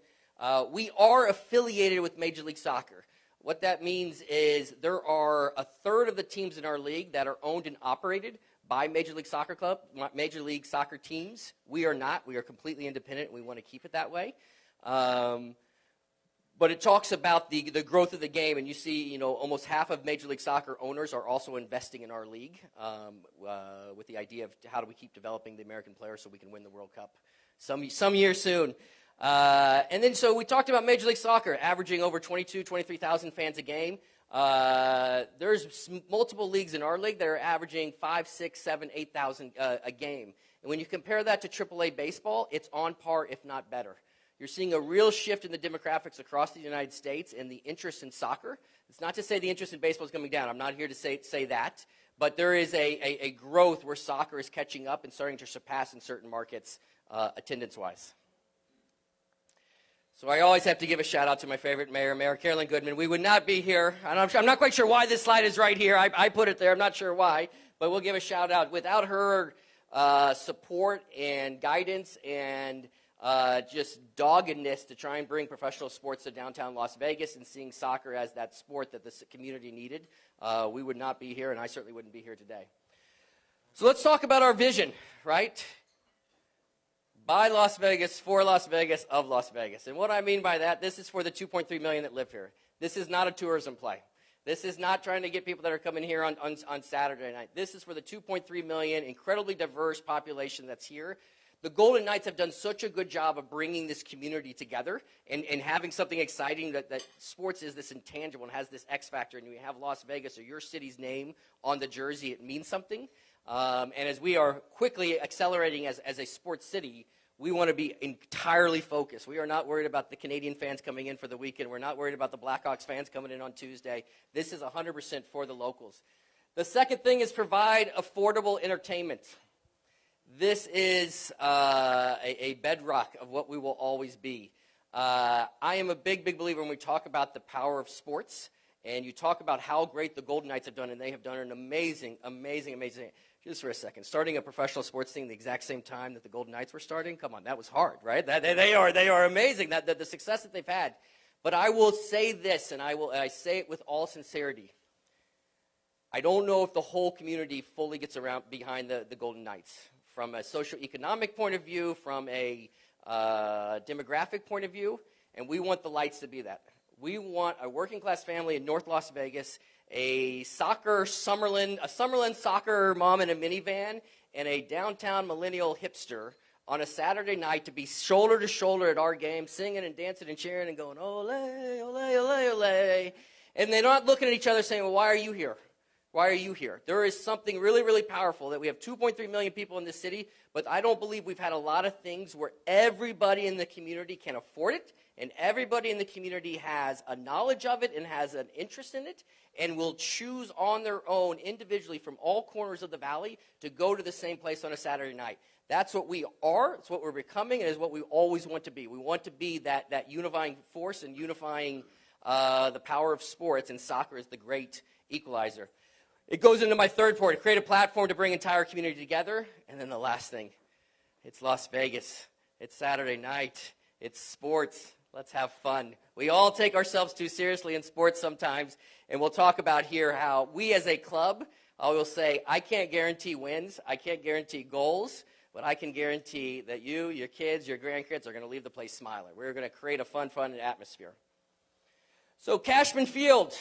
Speaker 20: We are affiliated with Major League Soccer. What that means is there are a third of the teams in our league that are owned and operated by Major League Soccer Club, Major League Soccer teams. We are not. We are completely independent, and we want to keep it that way. But it talks about the growth of the game, and you see, almost half of Major League Soccer owners are also investing in our league with the idea of how do we keep developing the American players so we can win the World Cup some year soon. And then so we talked about Major League Soccer averaging over 23,000 fans a game. There's multiple leagues in our league that are averaging 5, 6, 7, 8,000 a game. And when you compare that to AAA baseball, it's on par, if not better. You're seeing a real shift in the demographics across the United States and the interest in soccer. It's not to say the interest in baseball is coming down. I'm not here to say that. But there is a growth where soccer is catching up and starting to surpass in certain markets attendance-wise. So I always have to give a shout-out to my favorite mayor, Mayor Carolyn Goodman. We would not be here. I'm not quite sure why this slide is right here. I put it there. I'm not sure why. But we'll give a shout-out. Without her support and guidance and just doggedness to try and bring professional sports to downtown Las Vegas and seeing soccer as that sport that this community needed, we would not be here, and I certainly wouldn't be here today. So let's talk about our vision, right? By Las Vegas, for Las Vegas, of Las Vegas. And what I mean by that, this is for the 2.3 million that live here. This is not a tourism play. This is not trying to get people that are coming here on Saturday night. This is for the 2.3 million, incredibly diverse population that's here. The Golden Knights have done such a good job of bringing this community together and having something exciting that sports is this intangible and has this X factor, and you have Las Vegas or your city's name on the jersey, it means something. And as we are quickly accelerating as a sports city, we want to be entirely focused. We are not worried about the Canadian fans coming in for the weekend. We're not worried about the Blackhawks fans coming in on Tuesday. This is 100% for the locals. The second thing is provide affordable entertainment. This is a bedrock of what we will always be. I am a big believer when we talk about the power of sports, and you talk about how great the Golden Knights have done, and they have done an amazing. Just for a second, starting a professional sports team the exact same time that the Golden Knights were starting, come on, that was hard, right? They are amazing, that the success that they've had. But I will say this, and I say it with all sincerity. I don't know if the whole community fully gets around behind the Golden Knights. from a socioeconomic point of view, from a demographic point of view, and we want the lights to be that. We want a working class family in North Las Vegas, a Summerlin soccer mom in a minivan, and a downtown millennial hipster on a Saturday night to be shoulder to shoulder at our game, singing and dancing and cheering and going, ole, ole, ole, ole. And they're not looking at each other saying, well, why are you here? Why are you here? There is something really, really powerful that we have 2.3 million people in this city, but I don't believe we've had a lot of things where everybody in the community can afford it, and everybody in the community has a knowledge of it and has an interest in it, and will choose on their own individually from all corners of the valley to go to the same place on a Saturday night. That's what we are. It's what we're becoming, and it's what we always want to be. We want to be that unifying force and unifying the power of sports, and soccer is the great equalizer. It goes into my third point, create a platform to bring entire community together. And then the last thing, it's Las Vegas. It's Saturday night. It's sports. Let's have fun. We all take ourselves too seriously in sports sometimes, and we'll talk about here how we as a club, I will say, I can't guarantee wins. I can't guarantee goals, but I can guarantee that you, your kids, your grandkids are going to leave the place smiling. We're going to create a fun atmosphere. So Cashman Field,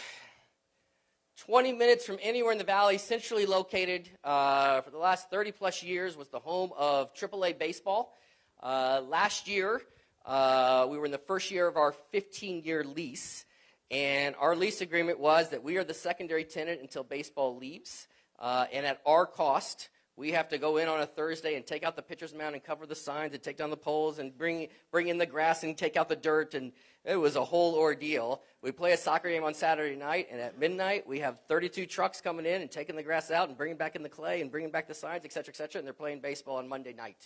Speaker 20: 20 minutes from anywhere in the valley, centrally located for the last 30-plus years, was the home of AAA baseball. Last year, we were in the first year of our 15-year lease, and our lease agreement was that we are the secondary tenant until baseball leaves, and at our cost, we have to go in on a Thursday and take out the pitcher's mound and cover the signs and take down the poles and bring in the grass and take out the dirt, and it was a whole ordeal. We play a soccer game on Saturday night, and at midnight, we have 32 trucks coming in and taking the grass out and bringing back in the clay and bringing back the signs, et cetera, and they're playing baseball on Monday night.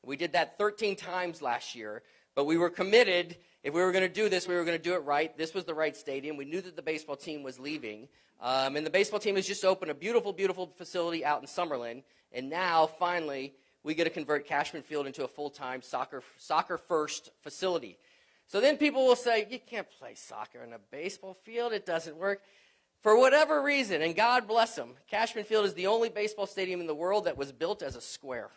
Speaker 20: We did that 13 times last year, but we were committed. If we were going to do this, we were going to do it right. This was the right stadium. We knew that the baseball team was leaving, and the baseball team has just opened a beautiful, beautiful facility out in Summerlin, and now, finally, we get to convert Cashman Field into a full-time soccer-first facility. So then people will say, you can't play soccer in a baseball field. It doesn't work. For whatever reason, and God bless them, Cashman Field is the only baseball stadium in the world that was built as a square.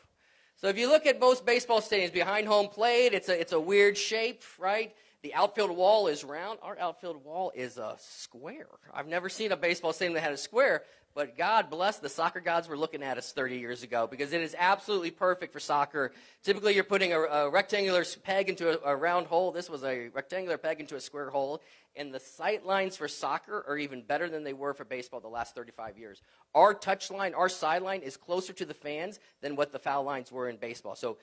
Speaker 20: So if you look at most baseball stadiums behind home plate, it's a weird shape, right? The outfield wall is round. Our outfield wall is a square. I've never seen a baseball stadium that had a square, but God bless the soccer gods were looking at us 30 years ago, because it is absolutely perfect for soccer. Typically, you're putting a rectangular peg into a round hole. This was a rectangular peg into a square hole, and the sight lines for soccer are even better than they were for baseball the last 35 years. Our touch line, our sideline is closer to the fans than what the foul lines were in baseball. So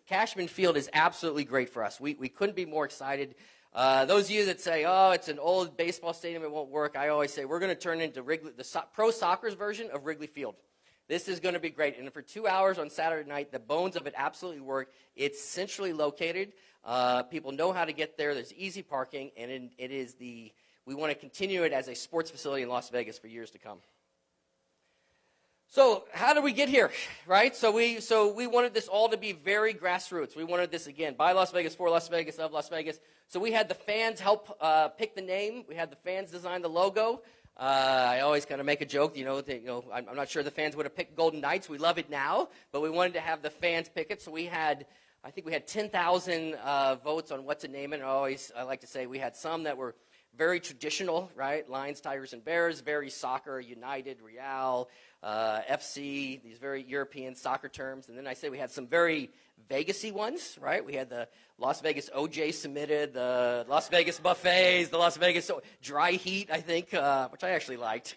Speaker 20: Cashman Field is absolutely great for us. We couldn't be more excited. Those of you that say, oh, it's an old baseball stadium, it won't work, I always say we're going to turn into the pro soccer's version of Wrigley Field. This is going to be great. And for 2 hours on Saturday night, the bones of it absolutely work. It's centrally located. People know how to get there. There's easy parking, and we want to continue it as a sports facility in Las Vegas for years to come. So how did we get here, right? So we wanted this all to be very grassroots. We wanted this, again, by Las Vegas, for Las Vegas, of Las Vegas. So we had the fans help pick the name. We had the fans design the logo. I always kind of make a joke, I'm not sure the fans would have picked Golden Knights. We love it now, but we wanted to have the fans pick it. So I think we had 10,000 votes on what to name it. I like to say we had some that were very traditional, right? Lions, Tigers, and Bears, very soccer, United, Real, FC, these very European soccer terms. And then I say we had some very Vegas-y ones, right? We had the Las Vegas OJ submitted, the Las Vegas buffets, the Las Vegas dry heat, I think, which I actually liked.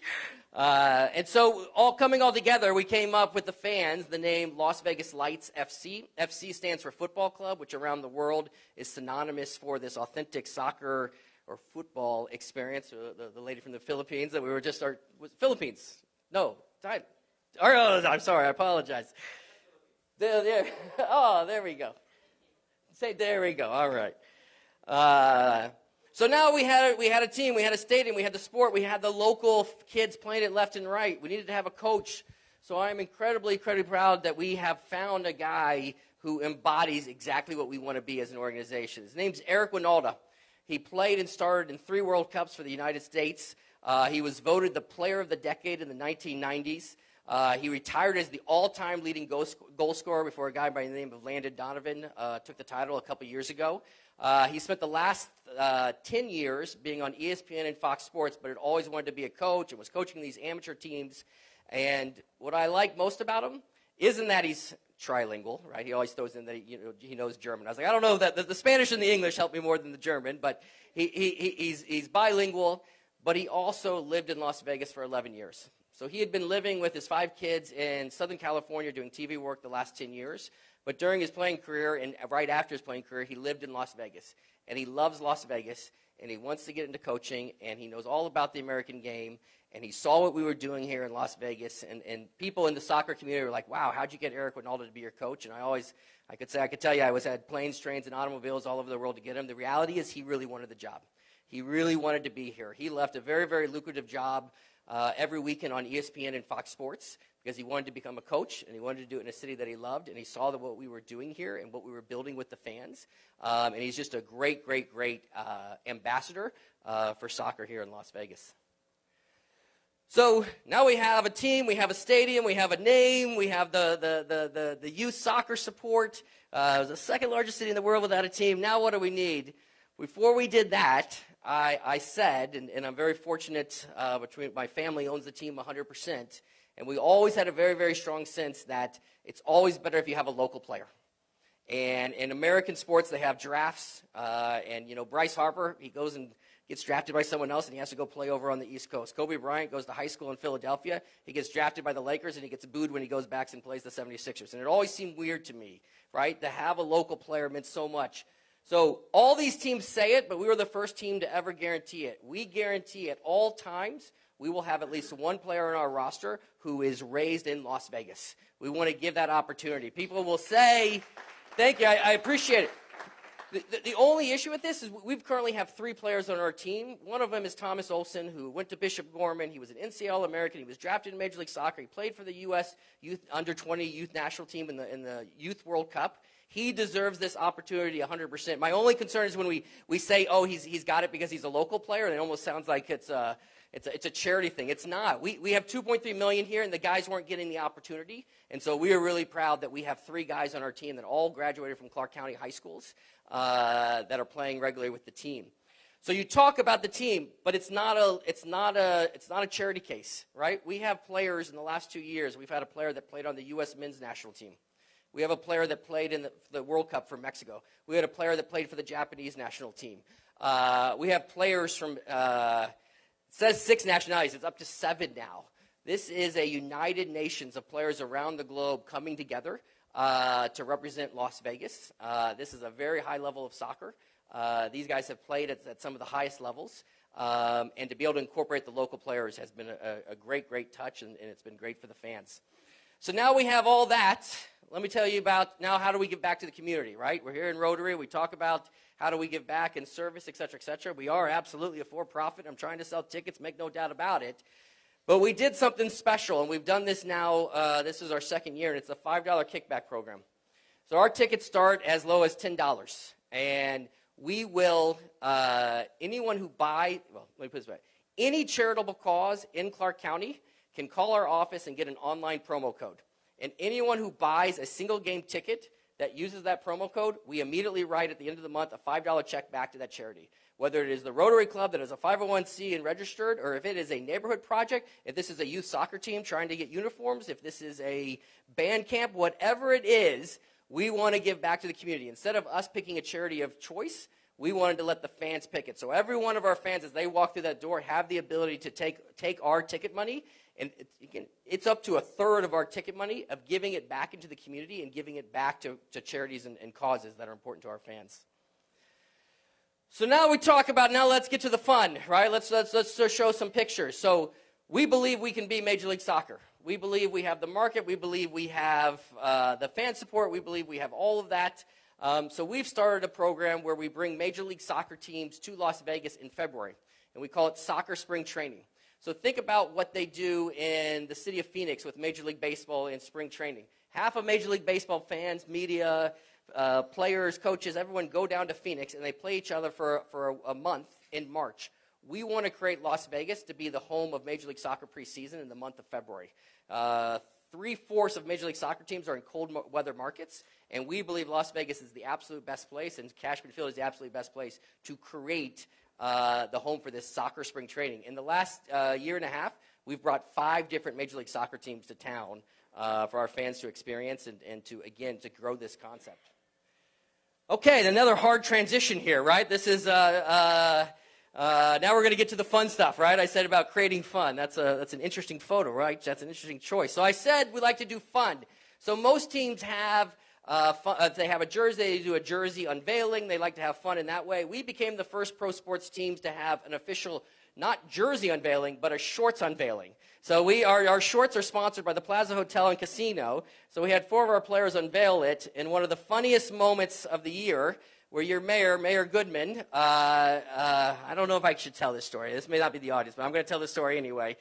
Speaker 20: And so all together, we came up with the fans, the name Las Vegas Lights FC. FC stands for Football Club, which around the world is synonymous for this authentic soccer or football experience. The lady from the Philippines that we were just, Philippines? No, I'm sorry, I apologize. There we go. Say, there we go, all right. So now we had a team, we had a stadium, we had the sport, we had the local kids playing it left and right. We needed to have a coach. So I'm incredibly, incredibly proud that we have found a guy who embodies exactly what we want to be as an organization. His name's Eric Winalda. He played and started in 3 World Cups for the United States. He was voted the Player of the Decade in the 1990s. He retired as the all-time leading goal scorer before a guy by the name of Landon Donovan took the title a couple years ago. He spent the last 10 years being on ESPN and Fox Sports, but had always wanted to be a coach and was coaching these amateur teams. And what I like most about him isn't that he's trilingual, right? He always throws in that he knows German. I was like, I don't know that the Spanish and the English help me more than the German, but he's bilingual. But he also lived in Las Vegas for 11 years. So he had been living with his 5 kids in Southern California doing TV work the last 10 years. But during his playing career and right after his playing career, he lived in Las Vegas. And he loves Las Vegas, and he wants to get into coaching, and he knows all about the American game. And he saw what we were doing here in Las Vegas. And people in the soccer community were like, wow, how'd you get Eric Ronaldo to be your coach? And I could tell you, I had planes, trains, and automobiles all over the world to get him. The reality is he really wanted the job. He really wanted to be here. He left a very, very lucrative job every weekend on ESPN and Fox Sports because he wanted to become a coach, and he wanted to do it in a city that he loved, and he saw what we were doing here and what we were building with the fans. And he's just a great, great, great ambassador for soccer here in Las Vegas. So now we have a team, we have a stadium, we have a name, we have the youth soccer support. It was the second largest city in the world without a team. Now what do we need? Before we did that, I said, and I'm very fortunate, between my family owns the team 100%, and we always had a very, very strong sense that it's always better if you have a local player. And in American sports, they have drafts, and Bryce Harper, he goes and gets drafted by someone else, and he has to go play over on the East Coast. Kobe Bryant goes to high school in Philadelphia. He gets drafted by the Lakers, and he gets booed when he goes back and plays the 76ers. And it always seemed weird to me, right? To have a local player meant so much. So all these teams say it, but we were the first team to ever guarantee it. We guarantee at all times we will have at least one player on our roster who is raised in Las Vegas. We want to give that opportunity. People will say, thank you, I appreciate it. The only issue with this is we currently have 3 players on our team. One of them is Thomas Olson, who went to Bishop Gorman. He was an NCAA American. He was drafted in Major League Soccer. He played for the U.S. Youth Under-20 Youth National Team in the Youth World Cup. He deserves this opportunity 100%. My only concern is when we say, oh, he's got it because he's a local player, and it almost sounds like it's a charity thing. It's not. We have $2.3 million here, and the guys weren't getting the opportunity. And so we are really proud that we have 3 guys on our team that all graduated from Clark County high schools that are playing regularly with the team. So you talk about the team, but it's not a charity case, right? We have players in the last 2 years. We've had a player that played on the U.S. men's national team. We have a player that played in the World Cup for Mexico. We had a player that played for the Japanese national team. We have players from, it says 6 nationalities. It's up to 7 now. This is a United Nations of players around the globe coming together to represent Las Vegas. This is a very high level of soccer. These guys have played at some of the highest levels. And to be able to incorporate the local players has been a great, great touch, and it's been great for the fans. So now we have all that. Let me tell you about now how do we give back to the community, right? We're here in Rotary. We talk about how do we give back in service, et cetera, et cetera. We are absolutely a for-profit. I'm trying to sell tickets, make no doubt about it. But we did something special, and we've done this now. This is our 2nd year, and it's a $5 kickback program. So our tickets start as low as $10. And we will, anyone who let me put this way. Any charitable cause in Clark County can call our office and get an online promo code. And anyone who buys a single game ticket that uses that promo code, we immediately write at the end of the month a $5 check back to that charity. Whether it is the Rotary Club that is a 501c and registered, or if it is a neighborhood project, if this is a youth soccer team trying to get uniforms, if this is a band camp, whatever it is, we want to give back to the community. Instead of us picking a charity of choice, we wanted to let the fans pick it. So every one of our fans, as they walk through that door, have the ability to take our ticket money. And it's up to 1/3 of our ticket money of giving it back into the community and giving it back to charities and causes that are important to our fans. So now we talk about, now let's get to the fun, right? Let's show some pictures. So we believe we can be Major League Soccer. We believe we have the market. We believe we have the fan support. We believe we have all of that. So we've started a program where we bring Major League Soccer teams to Las Vegas in February, and we call it Soccer Spring Training. So think about what they do in the city of Phoenix with Major League Baseball in spring training. Half of Major League Baseball fans, media, players, coaches, everyone go down to Phoenix, and they play each other for a month in March. we want to create Las Vegas to be the home of Major League Soccer preseason in the month of February. 3/4 of Major League Soccer teams are in cold weather markets, and we believe Las Vegas is the absolute best place, and Cashman Field is the absolute best place to create the home for this soccer spring training. In the last year and a half, we've brought 5 different Major League Soccer teams to town for our fans to experience and to, again, to grow this concept. Okay, another hard transition here, right? This is, now we're going to get to the fun stuff, right? I said about creating fun. That's an interesting photo, right? That's an interesting choice. So I said we like to do fun. So most teams have, if they have a jersey, they do a jersey unveiling. They like to have fun in that way. We became the first pro sports teams to have an official, not jersey unveiling, but a shorts unveiling. So our shorts are sponsored by the Plaza Hotel and Casino. So we had 4 of our players unveil it. And one of the funniest moments of the year, where your mayor, Mayor Goodman, I don't know if I should tell this story. This may not be the audience, but I'm going to tell this story anyway.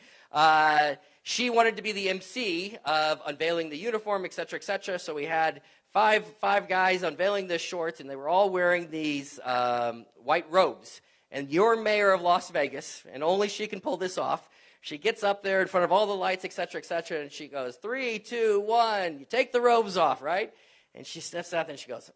Speaker 20: She wanted to be the MC of unveiling the uniform, et cetera, et cetera. So we had five guys unveiling the shorts, and they were all wearing these white robes. And your mayor of Las Vegas, and only she can pull this off, she gets up there in front of all the lights, et cetera, and she goes, 3, 2, 1, you take the robes off, right? And she steps out there and she goes,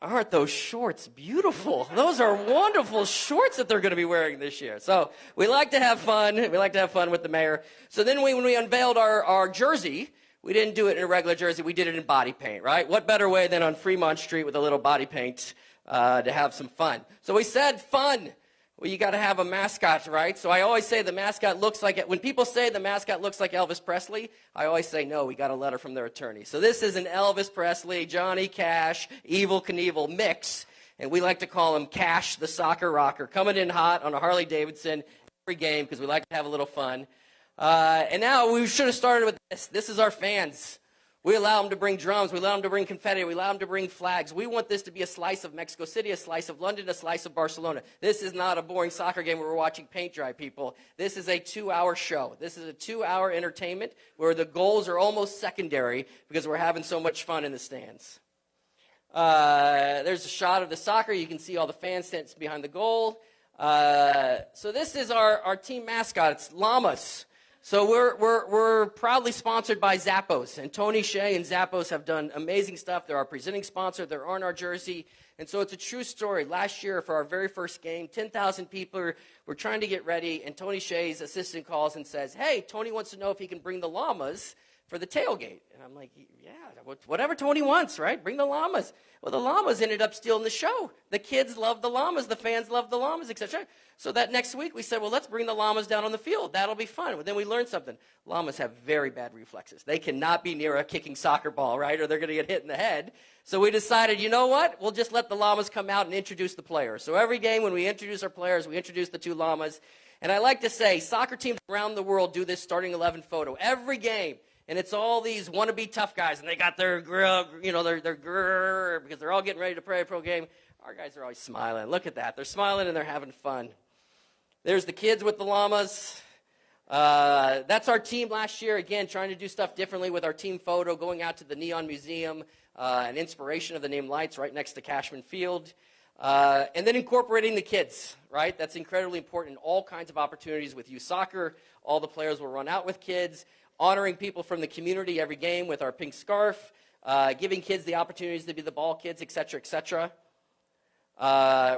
Speaker 20: Aren't those shorts beautiful? Those are wonderful shorts that they're going to be wearing this year. So we like to have fun. We like to have fun with the mayor. So then when we unveiled our jersey, we didn't do it in a regular jersey. We did it in body paint, right? What better way than on Fremont Street with a little body paint to have some fun? So we said fun. Well, you got to have a mascot, right? So I always say the mascot looks like it. When people say the mascot looks like Elvis Presley, I always say, no, we got a letter from their attorney. So this is an Elvis Presley, Johnny Cash, Evel Knievel mix, and we like to call him Cash the Soccer Rocker, coming in hot on a Harley Davidson every game because we like to have a little fun. And now we should have started with this. This is our fans. We allow them to bring drums. We allow them to bring confetti. We allow them to bring flags. We want this to be a slice of Mexico City, a slice of London, a slice of Barcelona. This is not a boring soccer game where we're watching paint dry, people. This is a 2-hour show. This is a 2-hour entertainment where the goals are almost secondary because we're having so much fun in the stands. There's a shot of the soccer. You can see all the fans standing behind the goal. So this is our team mascot. It's llamas. So we're proudly sponsored by Zappos, and Tony Shea and Zappos have done amazing stuff. They're our presenting sponsor. They're on our jersey, and so it's a true story. Last year, for our very first game, 10,000 people were trying to get ready, and Tony Shea's assistant calls and says, "Hey, Tony wants to know if he can bring the llamas for the tailgate." And I'm like, "Yeah, whatever Tony wants, right? Bring the llamas." Well, the llamas ended up stealing the show. The kids loved the llamas. The fans loved the llamas, etc. So that next week we said, well, let's bring the llamas down on the field. That'll be fun. But then we learned something. Llamas have very bad reflexes. They cannot be near a kicking soccer ball, right? Or they're going to get hit in the head. So we decided, you know what? We'll just let the llamas come out and introduce the players. So every game when we introduce our players, we introduce the 2 llamas. And I like to say, soccer teams around the world do this starting 11 photo. Every game. And it's all these wannabe tough guys, and they got their grill, their grrr, because they're all getting ready to play a pro game. Our guys are always smiling. Look at that. They're smiling, and they're having fun. There's the kids with the llamas. That's our team last year, again, trying to do stuff differently with our team photo, going out to the Neon Museum, an inspiration of the name Lights right next to Cashman Field. And then incorporating the kids, right? That's incredibly important in all kinds of opportunities with youth soccer. All the players will run out with kids. Honoring people from the community every game with our pink scarf, giving kids the opportunities to be the ball kids, et cetera, et cetera.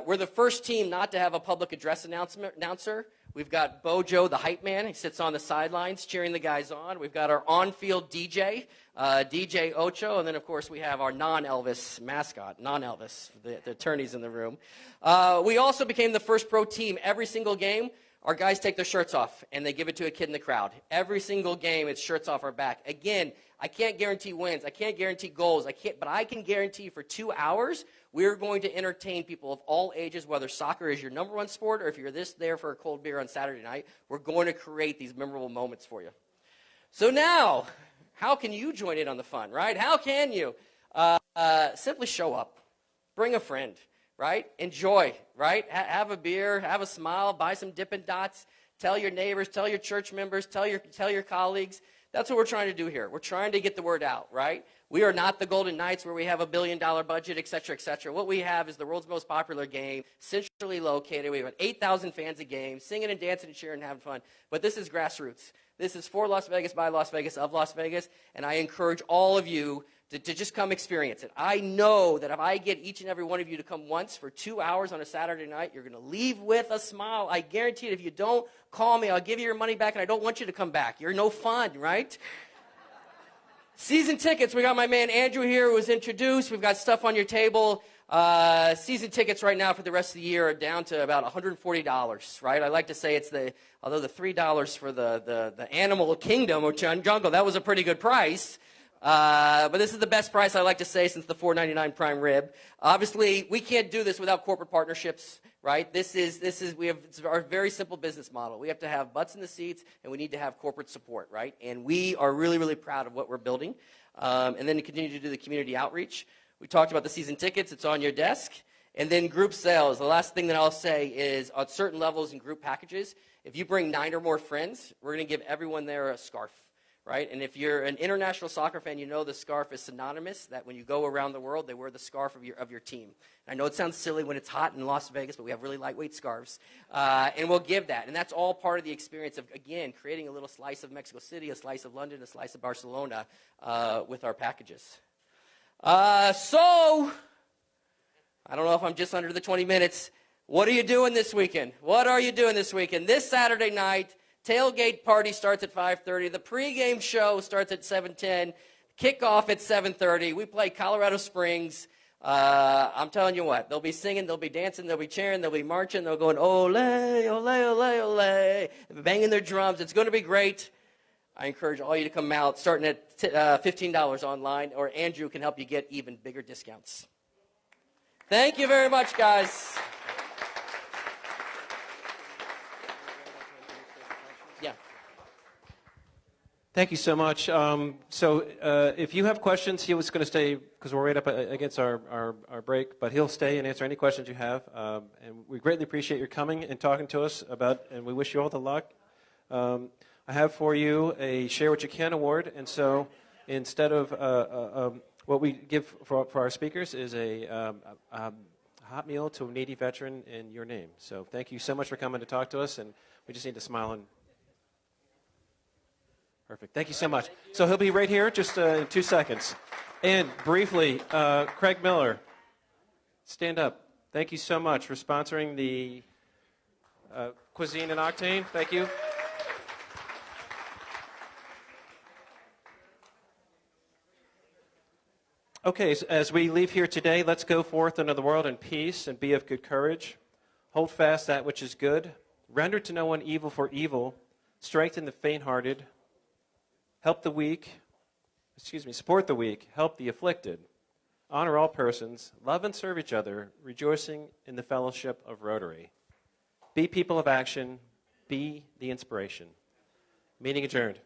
Speaker 20: We're the first team not to have a public address announcer. We've got Bojo, the hype man. He sits on the sidelines cheering the guys on. We've got our on-field DJ, DJ Ocho, and then, of course, we have our non-Elvis mascot, non-Elvis, the attorneys in the room. We also became the first pro team. Every single game, our guys take their shirts off, and they give it to a kid in the crowd. Every single game, it's shirts off our back. Again, I can't guarantee wins. I can't guarantee goals. But I can guarantee for 2 hours, we're going to entertain people of all ages, whether soccer is your number one sport or if you're there for a cold beer on Saturday night. We're going to create these memorable moments for you. So now, how can you join in on the fun, right? How can you? Simply show up. Bring a friend. Right? Enjoy, right? Have a beer, have a smile, buy some Dippin' Dots, tell your neighbors, tell your church members, tell your colleagues That's what we're trying to do here. We're trying to get the word out, right? We are not the Golden Knights where we have $1 billion budget, et cetera, et cetera. What we have is the world's most popular game, centrally located. We have 8,000 fans a game, singing and dancing and cheering and having fun. But this is grassroots. This is for Las Vegas, by Las Vegas, of Las Vegas, and I encourage all of you to just come experience it. I know that if I get each and every one of you to come once for 2 hours on a Saturday night, you're going to leave with a smile. I guarantee it. If you don't, call me. I'll give you your money back, and I don't want you to come back. You're no fun, right? Season tickets. We got my man Andrew here who was introduced. We've got stuff on your table. Season tickets right now for the rest of the year are down to about $140, right? I like to say although the $3 for the Animal Kingdom or Jungle, that was a pretty good price. But this is the best price I like to say since the $4.99 prime rib. Obviously, we can't do this without corporate partnerships, right? It's our very simple business model. We have to have butts in the seats, and we need to have corporate support, right? And we are really, really proud of what we're building. And then to continue to do the community outreach. We talked about the season tickets. It's on your desk. And then group sales. The last thing that I'll say is on certain levels in group packages, if you bring 9 or more friends, we're going to give everyone there a scarf. Right? And if you're an international soccer fan, you know the scarf is synonymous, that when you go around the world, they wear the scarf of your team. And I know it sounds silly when it's hot in Las Vegas, but we have really lightweight scarves. And we'll give that. And that's all part of the experience of, again, creating a little slice of Mexico City, a slice of London, a slice of Barcelona with our packages. So, I don't know if I'm just under the 20 minutes. What are you doing this weekend? What are you doing this weekend? This Saturday night, tailgate party starts at 5:30. The pregame show starts at 7:10. Kickoff at 7:30. We play Colorado Springs. I'm telling you what, they'll be singing, they'll be dancing, they'll be cheering, they'll be marching, they'll going, ole, ole, ole, ole, banging their drums. It's going to be great. I encourage all you to come out, starting at $15 online, or Andrew can help you get even bigger discounts. Thank you very much, guys. Yeah.
Speaker 1: Thank you so much. If you have questions, he was going to stay, because we're right up against our break, but he'll stay and answer any questions you have. And we greatly appreciate your coming and talking to us about, and we wish you all the luck. I have for you a Share What You Can award, and so instead of what we give for our speakers is a hot meal to a needy veteran in your name. So thank you so much for coming to talk to us, and we just need to smile and... Perfect. Thank you so much. So he'll be right here just in 2 seconds. And briefly, Craig Miller, stand up. Thank you so much for sponsoring the Cuisine and Octane. Thank you. Okay, so as we leave here today, let's go forth into the world in peace and be of good courage. Hold fast that which is good. Render to no one evil for evil. Strengthen the faint-hearted. Help the weak, support the weak, help the afflicted, honor all persons, love and serve each other, rejoicing in the fellowship of Rotary. Be people of action, be the inspiration. Meeting adjourned.